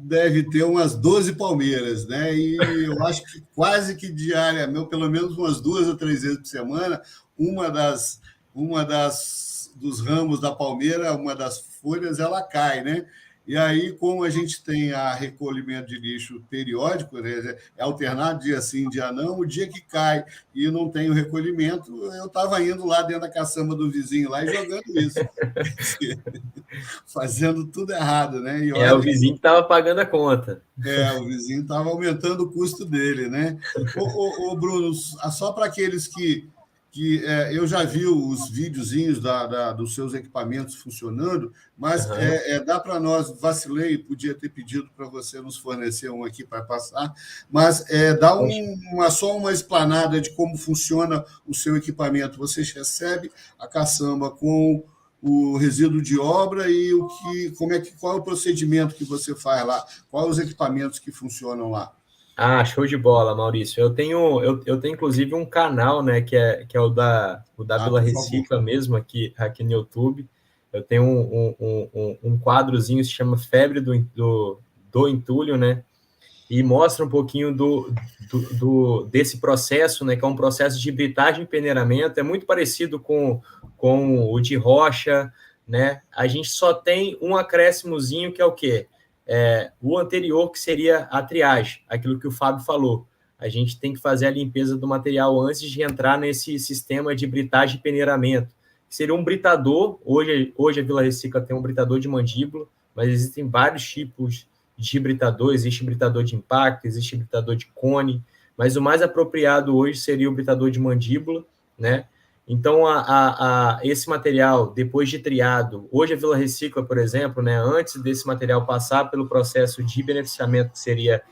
Speaker 1: deve ter umas 12 palmeiras, né? E eu acho que quase que diariamente, pelo menos umas 2 ou 3 vezes por semana, dos ramos da palmeira, uma das folhas, ela cai, né? E aí, como a gente tem recolhimento de lixo periódico, né, alternado, dia sim, dia não, o dia que cai e não tem o recolhimento, eu estava indo lá dentro da caçamba do vizinho lá e jogando isso. Fazendo tudo errado, né? E
Speaker 3: o vizinho que estava pagando a conta.
Speaker 1: O vizinho estava aumentando o custo dele, né? Ô, Bruno, só para aqueles que eu já vi os videozinhos dos seus equipamentos funcionando, mas dá para nós, vacilei, podia ter pedido para você nos fornecer um aqui para passar, mas dá só uma explanada de como funciona o seu equipamento. Você recebe a caçamba com o resíduo de obra e qual é o procedimento que você faz lá? Quais os equipamentos que funcionam lá?
Speaker 3: Show de bola, Maurício. Eu tenho inclusive um canal, né, que é o da Vila Recicla mesmo, aqui no YouTube. Eu tenho um quadrozinho que se chama Febre do Entulho, né, e mostra um pouquinho desse processo, né, que é um processo de britagem e peneiramento. É muito parecido com o de rocha, né? A gente só tem um acréscimozinho, que é o quê? O anterior, que seria a triagem, aquilo que o Fábio falou. A gente tem que fazer a limpeza do material antes de entrar nesse sistema de britagem e peneiramento, que seria um britador. Hoje a Vila Recicla tem um britador de mandíbula, mas existem vários tipos de britador. Existe britador de impacto, existe britador de cone, mas o mais apropriado hoje seria o britador de mandíbula, né? Então, esse material, depois de triado, hoje a Vila Recicla, por exemplo, né, antes desse material passar pelo processo de beneficiamento, que seria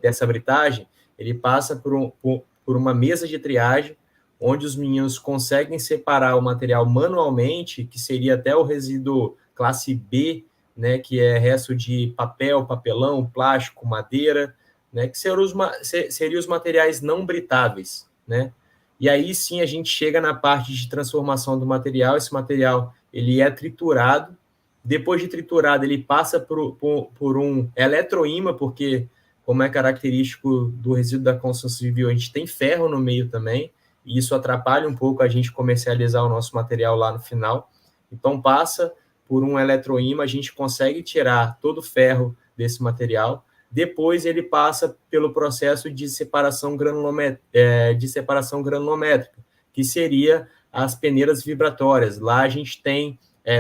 Speaker 3: dessa britagem, ele passa por uma mesa de triagem, onde os meninos conseguem separar o material manualmente, que seria até o resíduo classe B, né, que é resto de papel, papelão, plástico, madeira, né, que seriam os materiais não britáveis, né? E aí sim a gente chega na parte de transformação do material. Esse material ele é triturado. Depois de triturado, ele passa por um eletroímã, porque, como é característico do resíduo da construção civil, a gente tem ferro no meio também, e isso atrapalha um pouco a gente comercializar o nosso material lá no final. Então, passa por um eletroímã, a gente consegue tirar todo o ferro desse material. Depois ele passa pelo processo de separação granulométrica, que seria as peneiras vibratórias. Lá a gente tem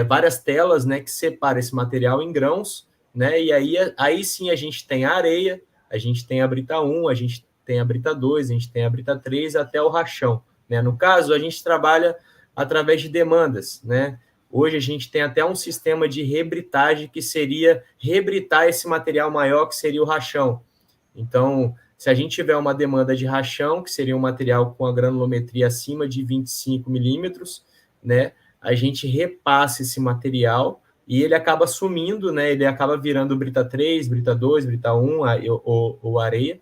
Speaker 3: várias telas, né, que separam esse material em grãos, né, e aí sim a gente tem a areia, a gente tem a brita 1, a gente tem a brita 2, a gente tem a brita 3, até o rachão, né? No caso, a gente trabalha através de demandas, né? Hoje a gente tem até um sistema de rebritagem, que seria rebritar esse material maior, que seria o rachão. Então, se a gente tiver uma demanda de rachão, que seria um material com a granulometria acima de 25 milímetros, né, a gente repassa esse material e ele acaba sumindo, né, ele acaba virando brita 3, brita 2, brita 1 ou areia,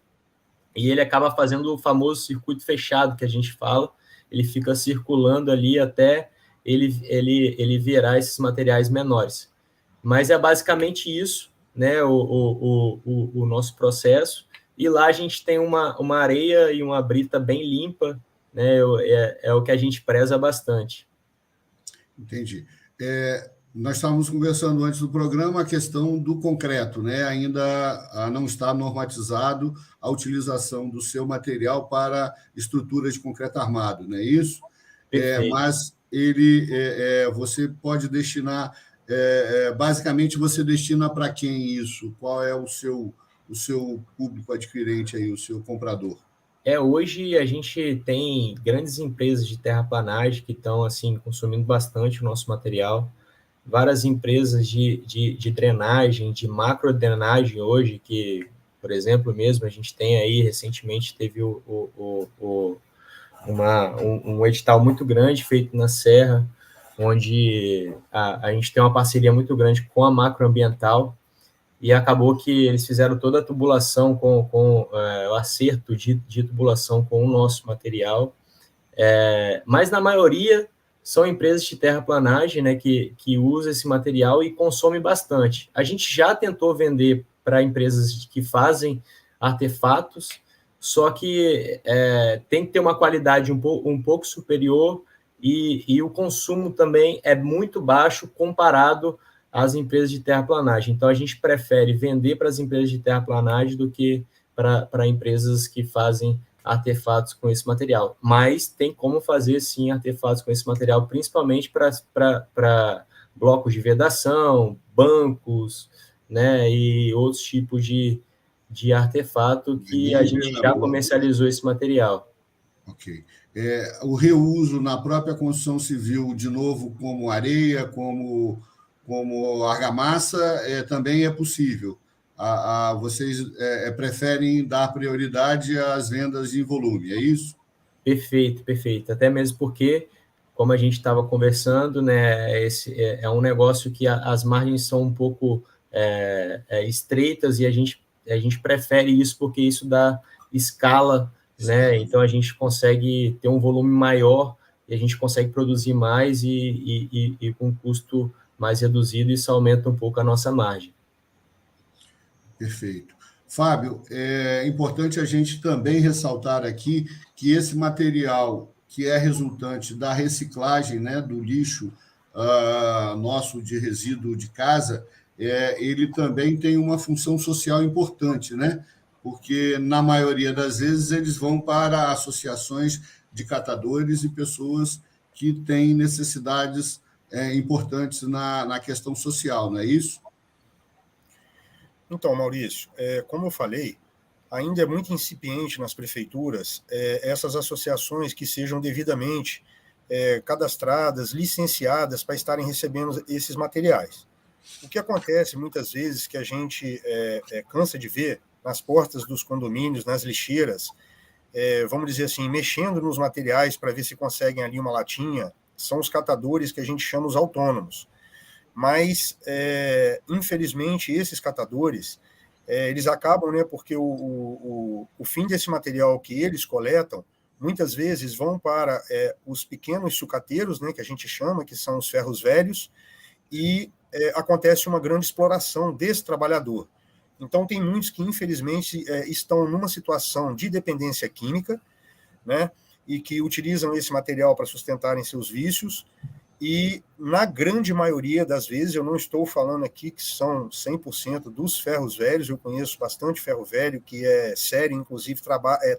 Speaker 3: e ele acaba fazendo o famoso circuito fechado que a gente fala, ele fica circulando ali até ele virar esses materiais menores. Mas é basicamente isso, né, o nosso processo. E lá a gente tem uma areia e uma brita bem limpa, né, é o que a gente preza bastante.
Speaker 1: Entendi. Nós estávamos conversando antes do programa a questão do concreto, né? Ainda não está normatizado a utilização do seu material para estruturas de concreto armado, não é isso? Mas você pode destinar, basicamente você destina para quem isso? Qual é o seu público adquirente aí, o seu comprador?
Speaker 3: Hoje a gente tem grandes empresas de terraplanagem que estão assim consumindo bastante o nosso material, várias empresas de drenagem, de macro drenagem hoje, que, por exemplo, mesmo a gente tem aí, recentemente teve um edital muito grande feito na Serra, onde a gente tem uma parceria muito grande com a Macroambiental, e acabou que eles fizeram toda a tubulação com o acerto de tubulação com o nosso material, mas na maioria são empresas de terraplanagem, né, que usam esse material e consomem bastante. A gente já tentou vender para empresas que fazem artefatos, só que tem que ter uma qualidade um pouco superior e o consumo também é muito baixo comparado às empresas de terraplanagem. Então, a gente prefere vender para as empresas de terraplanagem do que para empresas que fazem artefatos com esse material. Mas tem como fazer, sim, artefatos com esse material, principalmente para blocos de vedação, bancos, né, e outros tipos de artefato que a gente já comercializou esse material.
Speaker 1: Ok. O reuso na própria construção civil, de novo, como areia, como argamassa, também é possível. Vocês preferem dar prioridade às vendas em volume, é isso?
Speaker 3: Perfeito, perfeito. Até mesmo porque, como a gente estava conversando, né, esse é um negócio que as margens são um pouco estreitas, e a gente prefere isso porque isso dá escala, né? Então a gente consegue ter um volume maior e a gente consegue produzir mais e com custo mais reduzido, isso aumenta um pouco a nossa margem.
Speaker 1: Perfeito. Fábio, é importante a gente também ressaltar aqui que esse material que é resultante da reciclagem, né, do lixo nosso de resíduo de casa, ele também tem uma função social importante, né? Porque, na maioria das vezes, eles vão para associações de catadores e pessoas que têm necessidades importantes na questão social, não é isso?
Speaker 2: Então, Maurício, como eu falei, ainda é muito incipiente nas prefeituras essas associações que sejam devidamente cadastradas, licenciadas para estarem recebendo esses materiais. O que acontece muitas vezes que a gente cansa de ver nas portas dos condomínios, nas lixeiras, vamos dizer assim, mexendo nos materiais para ver se conseguem ali uma latinha, são os catadores que a gente chama os autônomos. Mas, infelizmente, esses catadores, eles acabam, né, porque o fim desse material que eles coletam, muitas vezes vão para os pequenos sucateiros, né, que a gente chama, que são os ferros velhos, e acontece uma grande exploração desse trabalhador. Então, tem muitos que, infelizmente, estão numa situação de dependência química, né, e que utilizam esse material para sustentarem seus vícios, e, na grande maioria das vezes, eu não estou falando aqui que são 100% dos ferros velhos, eu conheço bastante ferro velho, que é sério, inclusive,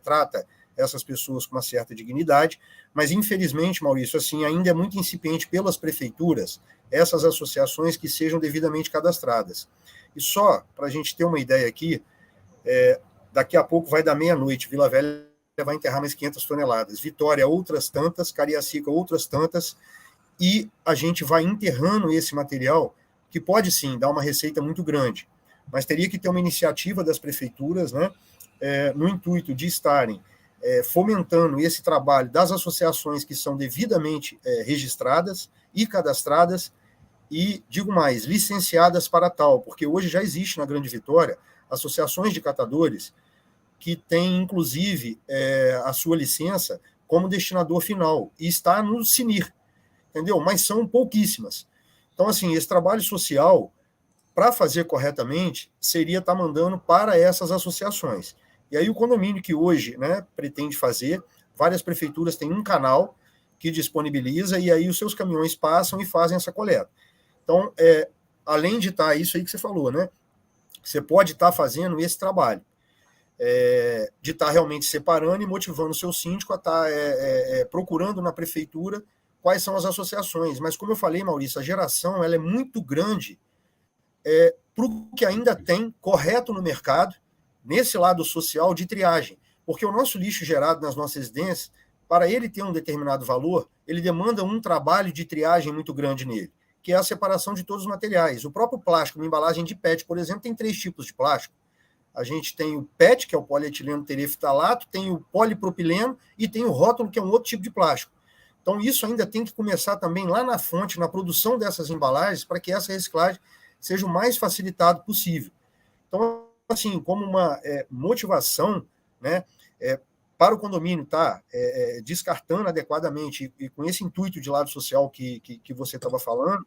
Speaker 2: trata essas pessoas com uma certa dignidade, mas, infelizmente, Maurício, assim, ainda é muito incipiente pelas prefeituras, essas associações que sejam devidamente cadastradas. E só, para a gente ter uma ideia aqui, daqui a pouco vai dar meia-noite, Vila Velha vai enterrar mais 500 toneladas, Vitória outras tantas, Cariacica outras tantas, e a gente vai enterrando esse material, que pode sim dar uma receita muito grande, mas teria que ter uma iniciativa das prefeituras, né, no intuito de estarem fomentando esse trabalho das associações que são devidamente registradas e cadastradas, e, digo mais, licenciadas para tal, porque hoje já existe na Grande Vitória associações de catadores que têm, inclusive, a sua licença como destinador final, e está no CNIR, entendeu? Mas são pouquíssimas. Então, assim, esse trabalho social, para fazer corretamente, seria estar mandando para essas associações. E aí o condomínio que hoje, né, pretende fazer, várias prefeituras têm um canal que disponibiliza, e aí os seus caminhões passam e fazem essa coleta. Então, além de estar isso aí que você falou, né, você pode estar fazendo esse trabalho, de estar realmente separando e motivando o seu síndico a estar procurando na prefeitura quais são as associações. Mas, como eu falei, Maurício, a geração ela é muito grande para o que ainda tem correto no mercado, nesse lado social de triagem. Porque o nosso lixo gerado nas nossas residências, para ele ter um determinado valor, ele demanda um trabalho de triagem muito grande nele, que é a separação de todos os materiais. O próprio plástico, uma embalagem de PET, por exemplo, tem 3 tipos de plástico. A gente tem o PET, que é o polietileno tereftalato, tem o polipropileno e tem o rótulo, que é um outro tipo de plástico. Então, isso ainda tem que começar também lá na fonte, na produção dessas embalagens, para que essa reciclagem seja o mais facilitado possível. Então, assim, como uma motivação, né, para o condomínio estar descartando adequadamente, e com esse intuito de lado social que você estava falando,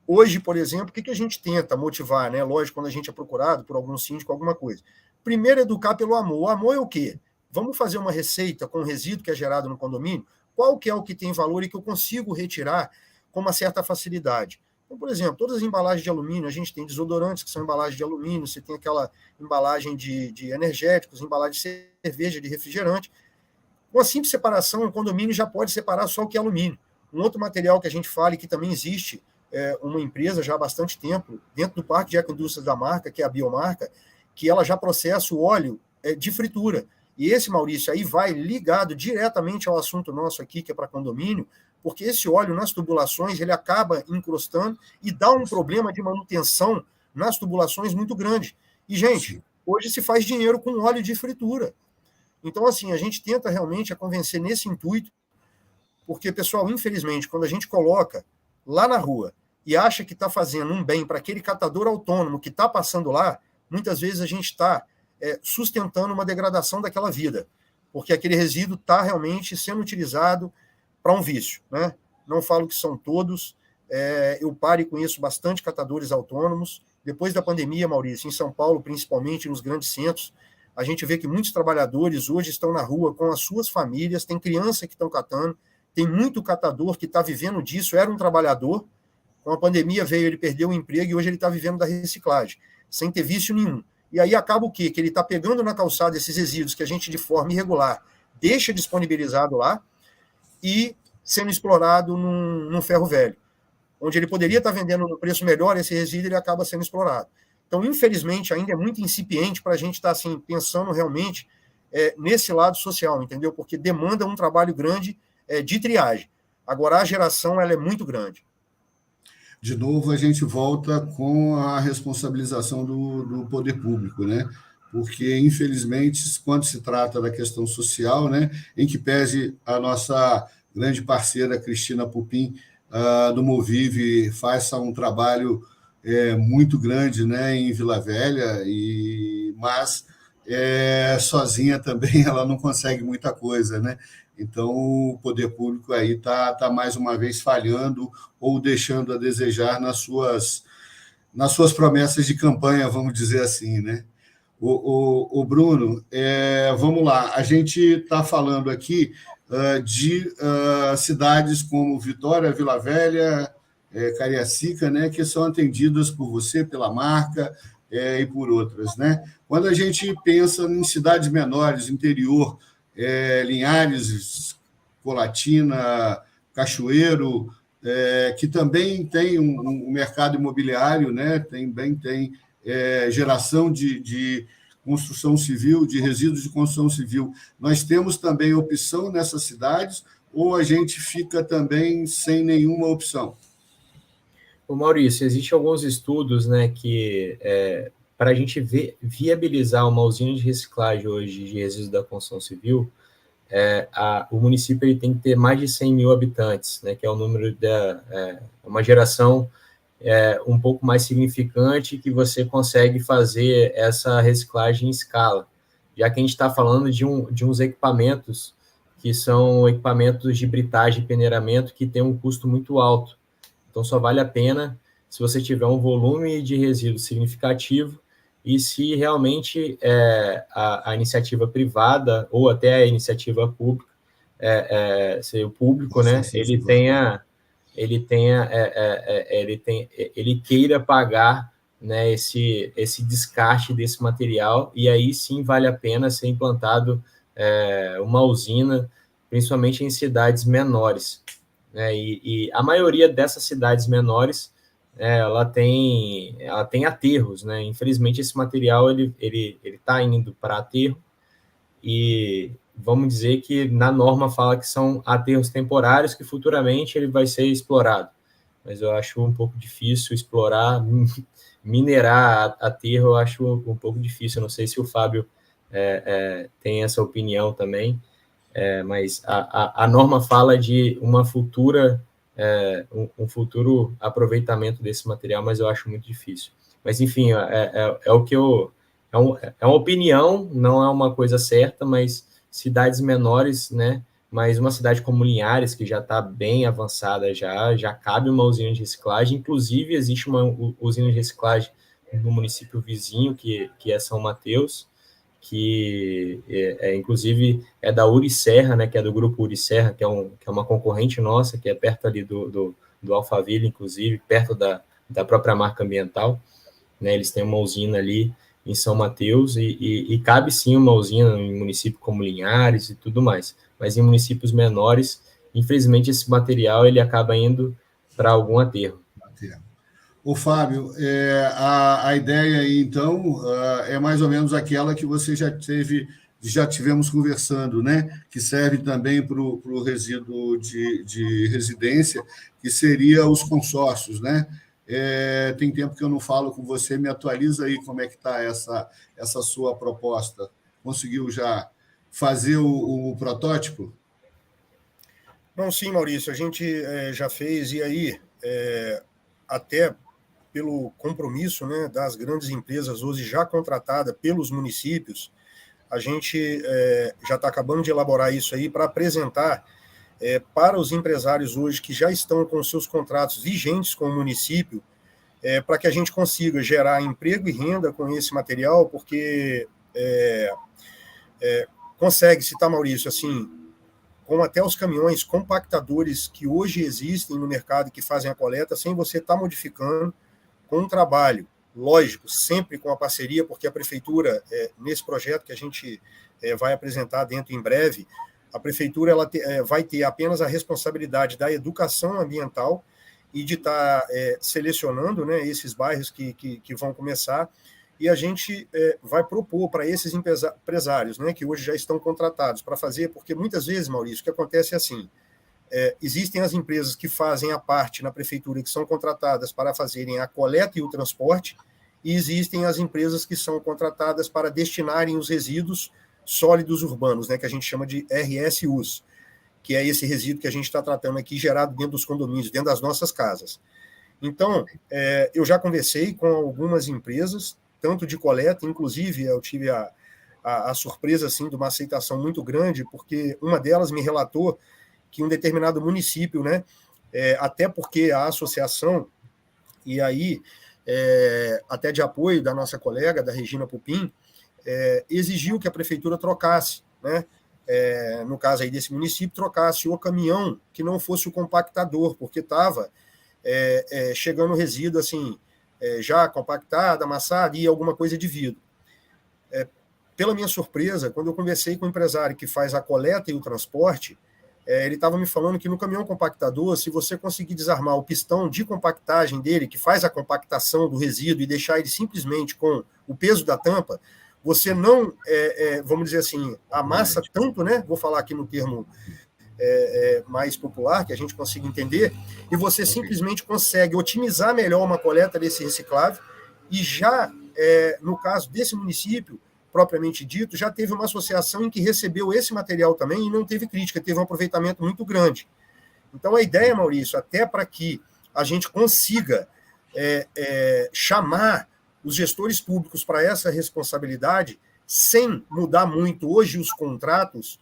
Speaker 2: hoje, por exemplo, o que a gente tenta motivar, né? Lógico, quando a gente é procurado por algum síndico, alguma coisa. Primeiro, educar pelo amor. O amor é o quê? Vamos fazer uma receita com o resíduo que é gerado no condomínio? Qual que é o que tem valor e que eu consigo retirar com uma certa facilidade? Então, por exemplo, todas as embalagens de alumínio, a gente tem desodorantes que são embalagens de alumínio, você tem aquela embalagem de energéticos, embalagem de cerveja, de refrigerante. Com a simples separação, o condomínio já pode separar só o que é alumínio. Um outro material que a gente fala e que também existe, uma empresa já há bastante tempo, dentro do Parque de Ecoindústrias da marca, que é a Biomarca, que ela já processa o óleo de fritura. E esse, Maurício, aí vai ligado diretamente ao assunto nosso aqui, que é para condomínio, porque esse óleo nas tubulações, ele acaba encrostando e dá um problema de manutenção nas tubulações muito grande. E, gente, hoje se faz dinheiro com óleo de fritura. Então, assim, a gente tenta realmente convencer nesse intuito, porque, pessoal, infelizmente, quando a gente coloca lá na rua e acha que está fazendo um bem para aquele catador autônomo que está passando lá, muitas vezes a gente está sustentando uma degradação daquela vida, porque aquele resíduo está realmente sendo utilizado para um vício, né? Não falo que são todos, eu paro e conheço bastante catadores autônomos. Depois da pandemia, Maurício, em São Paulo, principalmente nos grandes centros, a gente vê que muitos trabalhadores hoje estão na rua com as suas famílias, tem criança que estão catando, tem muito catador que está vivendo disso, era um trabalhador, com a pandemia veio, ele perdeu o emprego e hoje ele está vivendo da reciclagem, sem ter vício nenhum. E aí acaba o quê? Que ele está pegando na calçada esses resíduos que a gente, de forma irregular, deixa disponibilizado lá e sendo explorado num ferro velho, onde ele poderia estar vendendo no preço melhor esse resíduo, ele acaba sendo explorado. Então, infelizmente, ainda é muito incipiente para a gente estar assim, pensando realmente nesse lado social, entendeu? Porque demanda um trabalho grande de triagem. Agora, a geração ela é muito grande.
Speaker 1: De novo, a gente volta com a responsabilização do poder público, né? Porque, infelizmente, quando se trata da questão social, né, em que pese a nossa grande parceira Cristina Pupim, do Movive, faça um trabalho muito grande, né, em Vila Velha, mas sozinha também ela não consegue muita coisa, né? Então, o poder público aí está mais uma vez falhando ou deixando a desejar nas suas promessas de campanha, vamos dizer assim, né? O Bruno, vamos lá, a gente está falando aqui de cidades como Vitória, Vila Velha, Cariacica, né, que são atendidas por você, pela marca e por outras, né? Quando a gente pensa em cidades menores, interior, Linhares, Colatina, Cachoeiro, que também tem um mercado imobiliário, né? Também tem geração de construção civil, de resíduos de construção civil. Nós temos também opção nessas cidades ou a gente fica também sem nenhuma opção?
Speaker 3: Ô Maurício, existem alguns estudos, né, que para a gente viabilizar uma usina de reciclagem hoje de resíduos da construção civil, o município ele tem que ter mais de 100 mil habitantes, né, que é o número uma geração um pouco mais significante que você consegue fazer essa reciclagem em escala, já que a gente está falando de uns equipamentos que são equipamentos de britagem e peneiramento que tem um custo muito alto. Então, só vale a pena se você tiver um volume de resíduo significativo e se realmente a iniciativa privada ou até a iniciativa pública, o público, né, ele queira pagar, né, esse descarte desse material, e aí sim vale a pena ser implantado uma usina, principalmente em cidades menores. E a maioria dessas cidades menores, ela tem aterros, né? Infelizmente, esse material ele está indo para aterro, e vamos dizer que na norma fala que são aterros temporários, que futuramente ele vai ser explorado. Mas eu acho um pouco difícil explorar, minerar aterro, eu acho um pouco difícil. Eu não sei se o Fábio tem essa opinião também. Mas a norma fala de uma futura, um futuro aproveitamento desse material, mas eu acho muito difícil. Mas, enfim, o que é uma opinião, não é uma coisa certa, mas cidades menores, né? Mas uma cidade como Linhares, que já está bem avançada, já cabe uma usina de reciclagem. Inclusive, existe uma usina de reciclagem no município vizinho, que é São Mateus, que inclusive é da Uricerra, né, que é do grupo Uricerra, que é uma concorrente nossa, que é perto ali do Alphaville, inclusive, perto da própria marca ambiental, né? Eles têm uma usina ali em São Mateus, e cabe sim uma usina em município como Linhares e tudo mais, mas em municípios menores, infelizmente, esse material ele acaba indo para algum aterro.
Speaker 1: Ô, Fábio, a ideia aí, então, é mais ou menos aquela que você já tivemos conversando, né? Que serve também para o resíduo de residência, que seria os consórcios, né? Tem tempo que eu não falo com você, me atualiza aí como é que está essa sua proposta. Conseguiu já fazer o protótipo?
Speaker 2: Não, sim, Maurício, a gente já fez, e aí, até pelo compromisso, né, das grandes empresas hoje já contratadas pelos municípios, a gente já está acabando de elaborar isso aí para apresentar para os empresários hoje que já estão com seus contratos vigentes com o município, para que a gente consiga gerar emprego e renda com esse material, porque consegue-se, tá, Maurício, assim, com até os caminhões compactadores que hoje existem no mercado e que fazem a coleta, sem você estar modificando, com um trabalho, lógico, sempre com a parceria, porque a prefeitura, nesse projeto que a gente vai apresentar dentro em breve, a prefeitura vai ter apenas a responsabilidade da educação ambiental e de estar selecionando, né, esses bairros que vão começar, e a gente vai propor para esses empresários, né, que hoje já estão contratados para fazer, porque muitas vezes, Maurício, o que acontece é assim, Existem as empresas que fazem a parte na prefeitura, que são contratadas para fazerem a coleta e o transporte, e existem as empresas que são contratadas para destinarem os resíduos sólidos urbanos, né, que a gente chama de RSUs, que é esse resíduo que a gente está tratando aqui, gerado dentro dos condomínios, dentro das nossas casas. Então, eu já conversei com algumas empresas, tanto de coleta, inclusive eu tive a surpresa assim, de uma aceitação muito grande, porque uma delas me relatou que um determinado município, né, até porque a associação, e aí, até de apoio da nossa colega, da Regina Pupim, exigiu que a prefeitura trocasse, né, no caso aí desse município, trocasse o caminhão que não fosse o compactador, porque estava chegando resíduo assim, já compactado, amassado e alguma coisa de vidro. Pela minha surpresa, quando eu conversei com o empresário que faz a coleta e o transporte, ele estava me falando que no caminhão compactador, se você conseguir desarmar o pistão de compactagem dele, que faz a compactação do resíduo e deixar ele simplesmente com o peso da tampa, você não, vamos dizer assim, amassa tanto, né? Vou falar aqui no termo mais popular, que a gente consiga entender, e você simplesmente consegue otimizar melhor uma coleta desse reciclável, e já, no caso desse município, propriamente dito, já teve uma associação em que recebeu esse material também e não teve crítica, teve um aproveitamento muito grande. Então, a ideia, Maurício, até para que a gente consiga chamar os gestores públicos para essa responsabilidade, sem mudar muito hoje os contratos,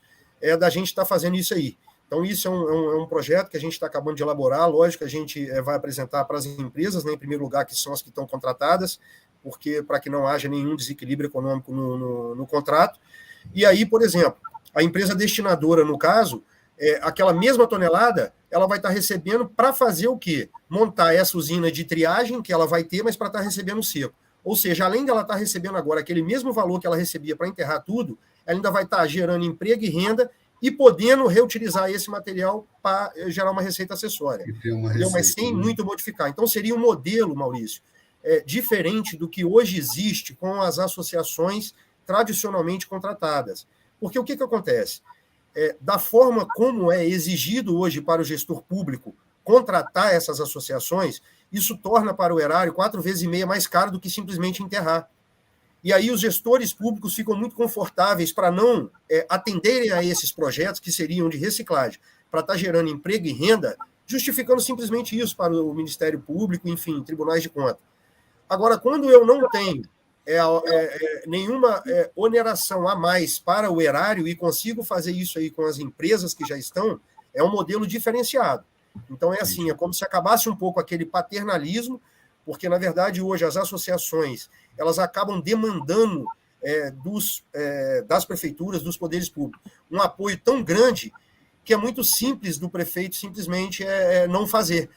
Speaker 2: da gente estar fazendo isso aí. Então, isso é um projeto que a gente está acabando de elaborar, lógico que a gente vai apresentar para as empresas, né, em primeiro lugar, que são as que estão contratadas, porque para que não haja nenhum desequilíbrio econômico no contrato. E aí, por exemplo, a empresa destinadora, no caso, aquela mesma tonelada, ela vai estar recebendo para fazer o quê? Montar essa usina de triagem que ela vai ter, mas para estar recebendo seco. Ou seja, além dela estar recebendo agora aquele mesmo valor que ela recebia para enterrar tudo, ela ainda vai estar gerando emprego e renda e podendo reutilizar esse material para gerar uma receita acessória. Mas sem muito modificar. Então, seria um modelo, Maurício, diferente do que hoje existe com as associações tradicionalmente contratadas. Porque o que acontece? Da forma como é exigido hoje para o gestor público contratar essas associações, isso torna para o erário 4,5 vezes mais caro do que simplesmente enterrar. E aí os gestores públicos ficam muito confortáveis para não atenderem a esses projetos que seriam de reciclagem, para estar gerando emprego e renda, justificando simplesmente isso para o Ministério Público, enfim, tribunais de contas. Agora, quando eu não tenho nenhuma oneração a mais para o erário e consigo fazer isso aí com as empresas que já estão, é um modelo diferenciado. Então, é como se acabasse um pouco aquele paternalismo, porque, na verdade, hoje as associações elas acabam demandando das prefeituras, dos poderes públicos, um apoio tão grande que é muito simples do prefeito simplesmente não fazer.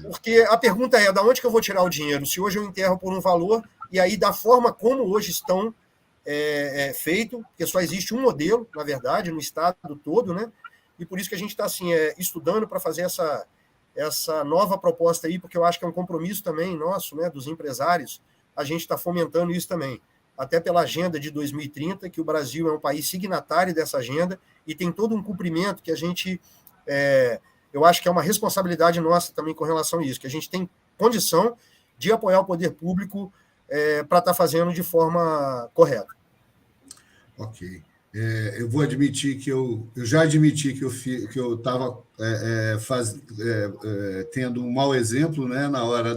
Speaker 2: Porque a pergunta é, da onde que eu vou tirar o dinheiro? Se hoje eu enterro por um valor, e aí da forma como hoje estão feito, porque só existe um modelo, na verdade, no estado todo, né? E por isso que a gente está assim, estudando para fazer essa nova proposta aí, porque eu acho que é um compromisso também nosso, né, dos empresários, a gente está fomentando isso também. Até pela agenda de 2030, que o Brasil é um país signatário dessa agenda e tem todo um cumprimento que a gente, eu acho que é uma responsabilidade nossa também com relação a isso, que a gente tem condição de apoiar o poder público para estar fazendo de forma correta.
Speaker 1: Ok. Eu vou admitir que eu já admiti que eu estava tendo um mau exemplo, né, na hora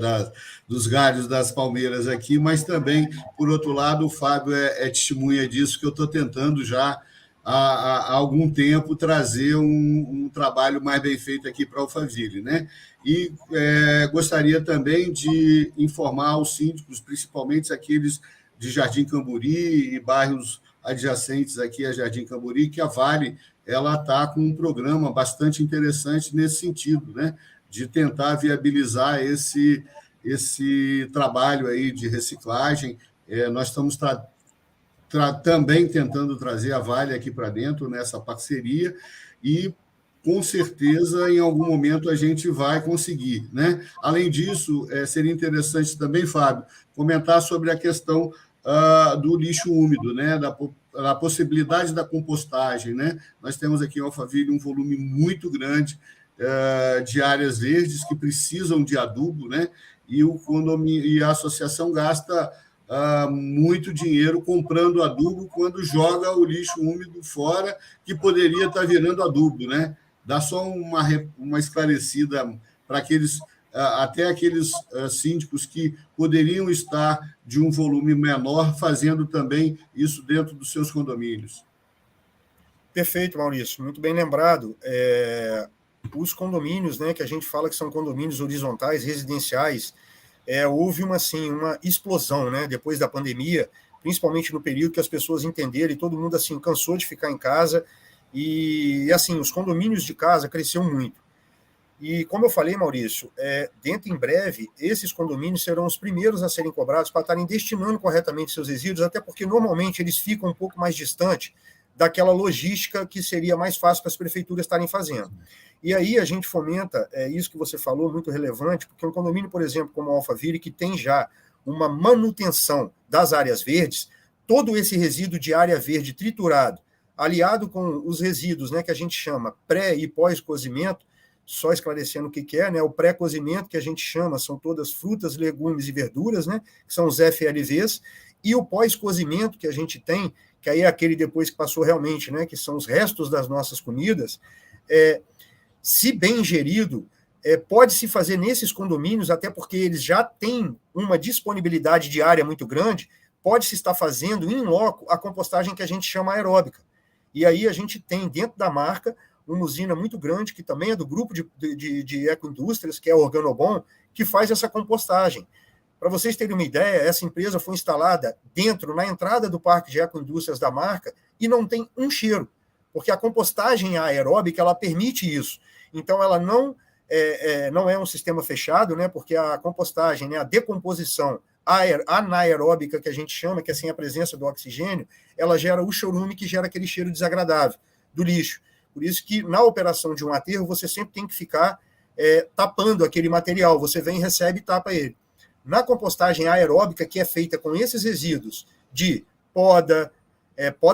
Speaker 1: dos galhos das palmeiras aqui, mas também, por outro lado, o Fábio é testemunha disso, que eu estou tentando já há algum tempo trazer um trabalho mais bem feito aqui para Alphaville, né? E gostaria também de informar aos síndicos, principalmente aqueles de Jardim Camburi e bairros adjacentes aqui a Jardim Camburi, que a Vale ela está com um programa bastante interessante nesse sentido, né? De tentar viabilizar esse trabalho aí de reciclagem. Nós estamos também tentando trazer a Vale aqui para dentro nessa parceria e, com certeza, em algum momento a gente vai conseguir, né? Além disso, seria interessante também, Fábio, comentar sobre a questão do lixo úmido, né? Da possibilidade da compostagem, né? Nós temos aqui em Alphaville um volume muito grande de áreas verdes que precisam de adubo, né? E a associação gasta muito dinheiro comprando adubo quando joga o lixo úmido fora, que poderia estar virando adubo, né? Dá só uma esclarecida para até aqueles síndicos que poderiam estar de um volume menor fazendo também isso dentro dos seus condomínios.
Speaker 2: Perfeito, Maurício, muito bem lembrado. Os condomínios, né, que a gente fala que são condomínios horizontais, residenciais, houve uma explosão, né, depois da pandemia, principalmente no período que as pessoas entenderam e todo mundo assim cansou de ficar em casa, e assim, os condomínios de casa cresceram muito. E como eu falei, Maurício, dentro em breve, esses condomínios serão os primeiros a serem cobrados para estarem destinando corretamente seus resíduos, até porque normalmente eles ficam um pouco mais distantes daquela logística que seria mais fácil para as prefeituras estarem fazendo. E aí a gente fomenta, isso que você falou, muito relevante, porque um condomínio, por exemplo, como o Alphaville, que tem já uma manutenção das áreas verdes, todo esse resíduo de área verde triturado, aliado com os resíduos, né, que a gente chama pré- e pós-cozimento, só esclarecendo o que é, né, o pré-cozimento, que a gente chama, são todas frutas, legumes e verduras, né, que são os FLVs, e o pós-cozimento que a gente tem, que aí é aquele depois que passou realmente, né, que são os restos das nossas comidas, se bem gerido, pode-se fazer nesses condomínios, até porque eles já têm uma disponibilidade de área muito grande, pode-se estar fazendo em loco a compostagem que a gente chama aeróbica. E aí a gente tem dentro da marca uma usina muito grande, que também é do grupo de ecoindústrias, que é a Organobom, que faz essa compostagem. Para vocês terem uma ideia, essa empresa foi instalada na entrada do parque de ecoindústrias da marca, e não tem um cheiro, porque a compostagem aeróbica, ela permite isso. Então, ela não é um sistema fechado, né, porque a compostagem, né, a decomposição anaeróbica, que a gente chama, que é sem a presença do oxigênio, ela gera o chorume, que gera aquele cheiro desagradável do lixo. Por isso que, na operação de um aterro, você sempre tem que ficar tapando aquele material. Você vem, recebe e tapa ele. Na compostagem aeróbica, que é feita com esses resíduos de poda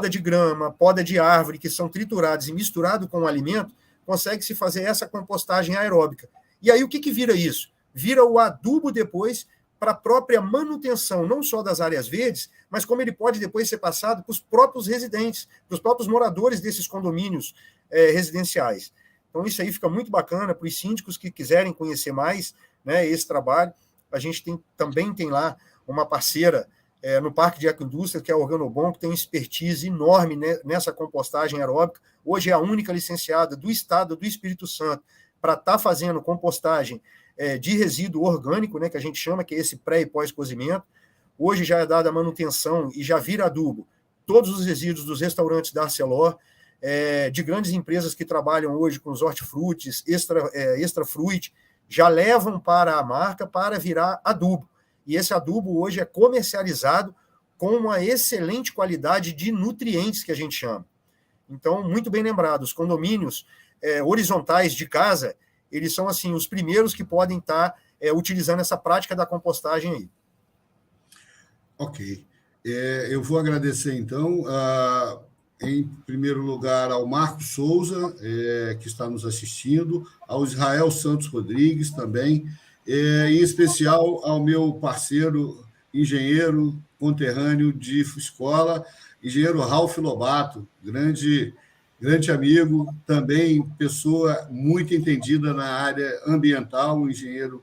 Speaker 2: de grama, poda de árvore, que são triturados e misturados com o alimento, consegue-se fazer essa compostagem aeróbica. E aí o que vira isso? Vira o adubo depois para a própria manutenção, não só das áreas verdes, mas como ele pode depois ser passado para os próprios residentes, para os próprios moradores desses condomínios residenciais. Então isso aí fica muito bacana para os síndicos que quiserem conhecer mais, né, esse trabalho. A gente também tem lá uma parceira no Parque de Ecoindústria, que é a Organobom, que tem uma expertise enorme, né, nessa compostagem aeróbica. Hoje é a única licenciada do estado do Espírito Santo para estar fazendo compostagem de resíduo orgânico, né, que a gente chama, que é esse pré- e pós-cozimento. Hoje já é dada a manutenção e já vira adubo todos os resíduos dos restaurantes da Arcelor, de grandes empresas que trabalham hoje com os hortifrutis, extra fruit, já levam para a marca para virar adubo. E esse adubo hoje é comercializado com uma excelente qualidade de nutrientes, que a gente chama. Então, muito bem lembrado, os condomínios horizontais de casa, eles são assim os primeiros que podem estar utilizando essa prática da compostagem aí.
Speaker 1: Ok. Eu vou agradecer, então, em primeiro lugar, ao Marcos Souza, que está nos assistindo, ao Israel Santos Rodrigues também, em especial ao meu parceiro, engenheiro conterrâneo de escola, engenheiro Ralph Lobato, grande amigo, também pessoa muito entendida na área ambiental, engenheiro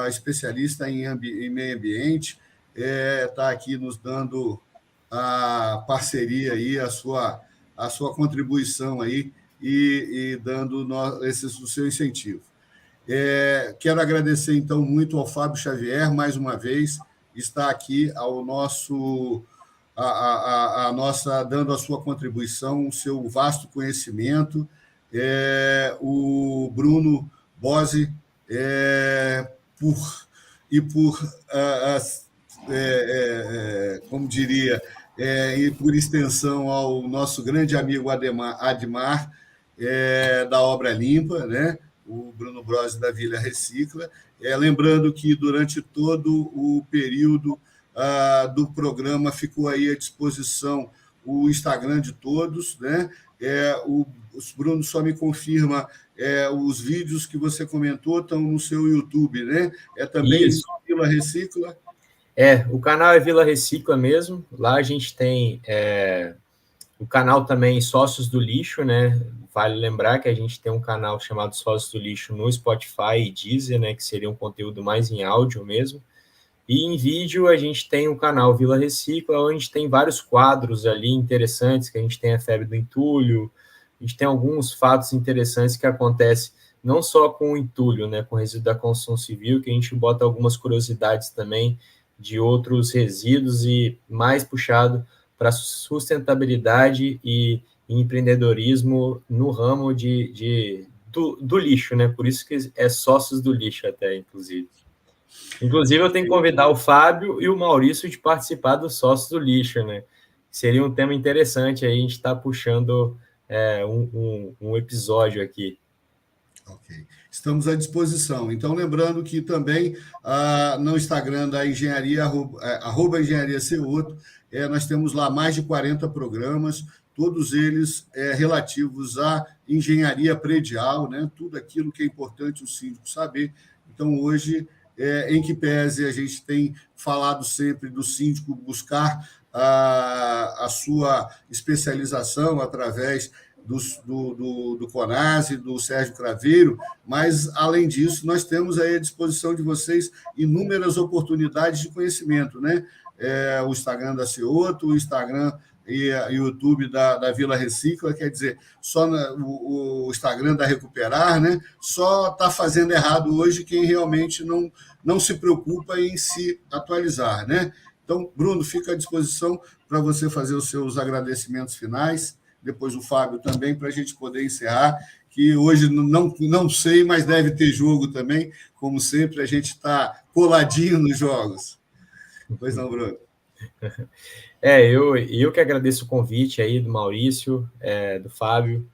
Speaker 1: especialista em meio ambiente, está aqui nos dando a parceria aí, a sua contribuição aí e dando o seu incentivo. Quero agradecer, então, muito ao Fábio Xavier, mais uma vez, está aqui dando a sua contribuição, o seu vasto conhecimento, o Bruno Bose, como diria, e por extensão ao nosso grande amigo Admar, da Obra Limpa, né? O Bruno Brose da Vila Recicla. Lembrando que durante todo o período do programa ficou aí à disposição o Instagram de todos, né? o Bruno só me confirma, os vídeos que você comentou estão no seu YouTube, né? É também
Speaker 3: Isso.
Speaker 1: Vila Recicla?
Speaker 3: O canal é Vila Recicla mesmo. Lá a gente tem o canal também Sócios do Lixo, né? Vale lembrar que a gente tem um canal chamado Sócios do Lixo no Spotify e Deezer, né? Que seria um conteúdo mais em áudio mesmo. E em vídeo a gente tem o canal Vila Recicla, onde tem vários quadros ali interessantes, que a gente tem a febre do entulho, a gente tem alguns fatos interessantes que acontecem não só com o entulho, né, com o resíduo da construção civil, que a gente bota algumas curiosidades também de outros resíduos e mais puxado para sustentabilidade e empreendedorismo no ramo do lixo, né? Por isso que é Sócios do Lixo até, inclusive. Inclusive, eu tenho que convidar o Fábio e o Maurício de participar do Sócios do Lixo, né? Seria um tema interessante, aí a gente está puxando um episódio aqui.
Speaker 1: Ok. Estamos à disposição. Então, lembrando que também no Instagram da Engenharia, @ Engenharia Ceoto, nós temos lá mais de 40 programas, todos eles relativos à engenharia predial, né? Tudo aquilo que é importante o síndico saber. Então, hoje, em que pese a gente tem falado sempre do síndico buscar a sua especialização através do CONASE, do Sérgio Craveiro, mas, além disso, nós temos aí à disposição de vocês inúmeras oportunidades de conhecimento, né? O Instagram da Ceoto, o Instagram e o YouTube da Vila Recicla, quer dizer, só o Instagram da Recuperar, né? Só está fazendo errado hoje quem realmente não se preocupa em se atualizar, né? Então, Bruno, fica à disposição para você fazer os seus agradecimentos finais, depois o Fábio também, para a gente poder encerrar, que hoje não sei, mas deve ter jogo também, como sempre, a gente está coladinho nos jogos. Pois não, Bruno?
Speaker 3: Eu que agradeço o convite aí do Maurício, do Fábio.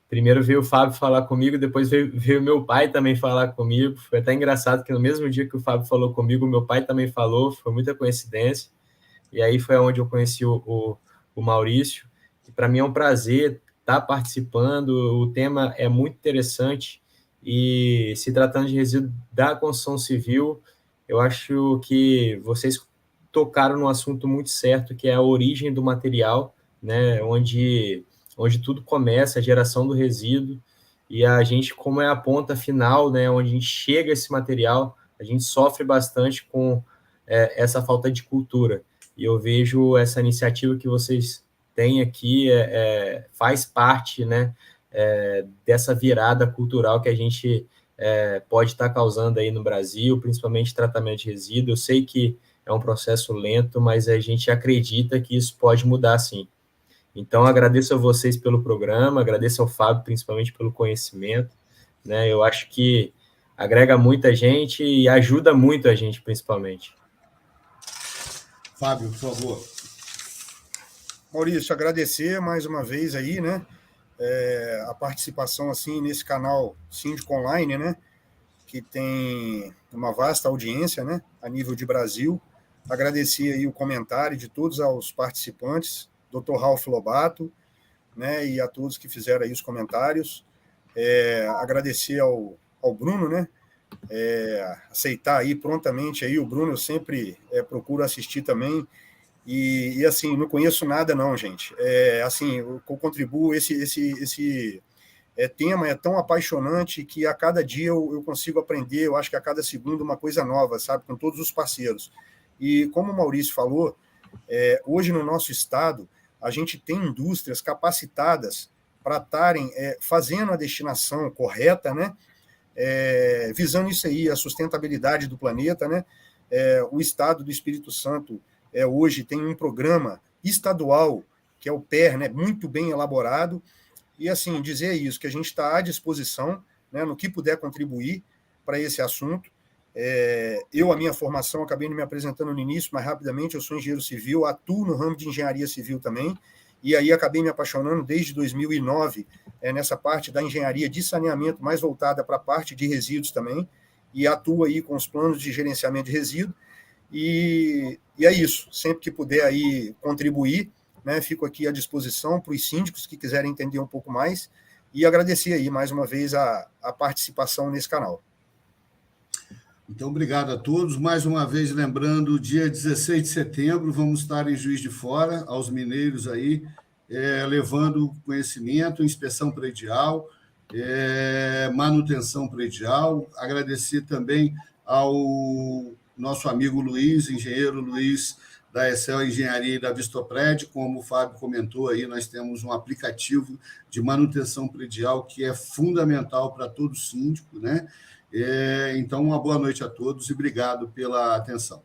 Speaker 3: Primeiro veio o Fábio falar comigo, depois veio meu pai também falar comigo. Foi até engraçado que no mesmo dia que o Fábio falou comigo, meu pai também falou, foi muita coincidência. E aí foi onde eu conheci o Maurício. E para mim é um prazer estar participando, o tema é muito interessante e se tratando de resíduo da construção civil, eu acho que vocês tocaram num assunto muito certo, que é a origem do material, né, onde tudo começa, a geração do resíduo, e a gente, como é a ponta final, né, onde a gente chega a esse material, a gente sofre bastante com essa falta de cultura. E eu vejo essa iniciativa que vocês têm aqui, faz parte, né, dessa virada cultural que a gente pode estar causando aí no Brasil, principalmente tratamento de resíduo. Eu sei que é um processo lento, mas a gente acredita que isso pode mudar, sim. Então, agradeço a vocês pelo programa, agradeço ao Fábio, principalmente pelo conhecimento, né? Eu acho que agrega muita gente e ajuda muito a gente, principalmente.
Speaker 1: Fábio, por favor.
Speaker 2: Maurício, agradecer mais uma vez aí, né? A participação assim nesse canal Síndico Online, né? Que tem uma vasta audiência, né? A nível de Brasil. Agradecer aí o comentário de todos os participantes, Dr. Ralf Lobato, né? E a todos que fizeram aí os comentários. Agradecer ao Bruno, né? Aceitar aí prontamente aí o Bruno, eu sempre procuro assistir também. E assim, não conheço nada não, gente. Assim, eu contribuo, esse tema é tão apaixonante que a cada dia eu consigo aprender, eu acho que a cada segundo uma coisa nova, sabe, com todos os parceiros. E como o Maurício falou, hoje no nosso estado, a gente tem indústrias capacitadas para estarem fazendo a destinação correta, né? Visando isso aí, a sustentabilidade do planeta, né? O estado do Espírito Santo hoje tem um programa estadual, que é o PER, né, muito bem elaborado, e assim, dizer isso, que a gente está à disposição, né, no que puder contribuir para esse assunto. A minha formação, acabei me apresentando no início, mas rapidamente, eu sou engenheiro civil, atuo no ramo de engenharia civil também, e aí acabei me apaixonando desde 2009, nessa parte da engenharia de saneamento, mais voltada para a parte de resíduos também, e atuo aí com os planos de gerenciamento de resíduos. E é isso, sempre que puder aí contribuir, né? Fico aqui à disposição para os síndicos que quiserem entender um pouco mais, e agradecer aí mais uma vez a participação nesse canal.
Speaker 1: Então, obrigado a todos. Mais uma vez, lembrando, dia 16 de setembro, vamos estar em Juiz de Fora, aos mineiros aí, levando conhecimento, inspeção predial, manutenção predial. Agradecer também ao nosso amigo Luiz, engenheiro Luiz, da Excel Engenharia e da Vistopred. Como o Fábio comentou aí, nós temos um aplicativo de manutenção predial que é fundamental para todo síndico, né? Então, uma boa noite a todos e obrigado pela atenção.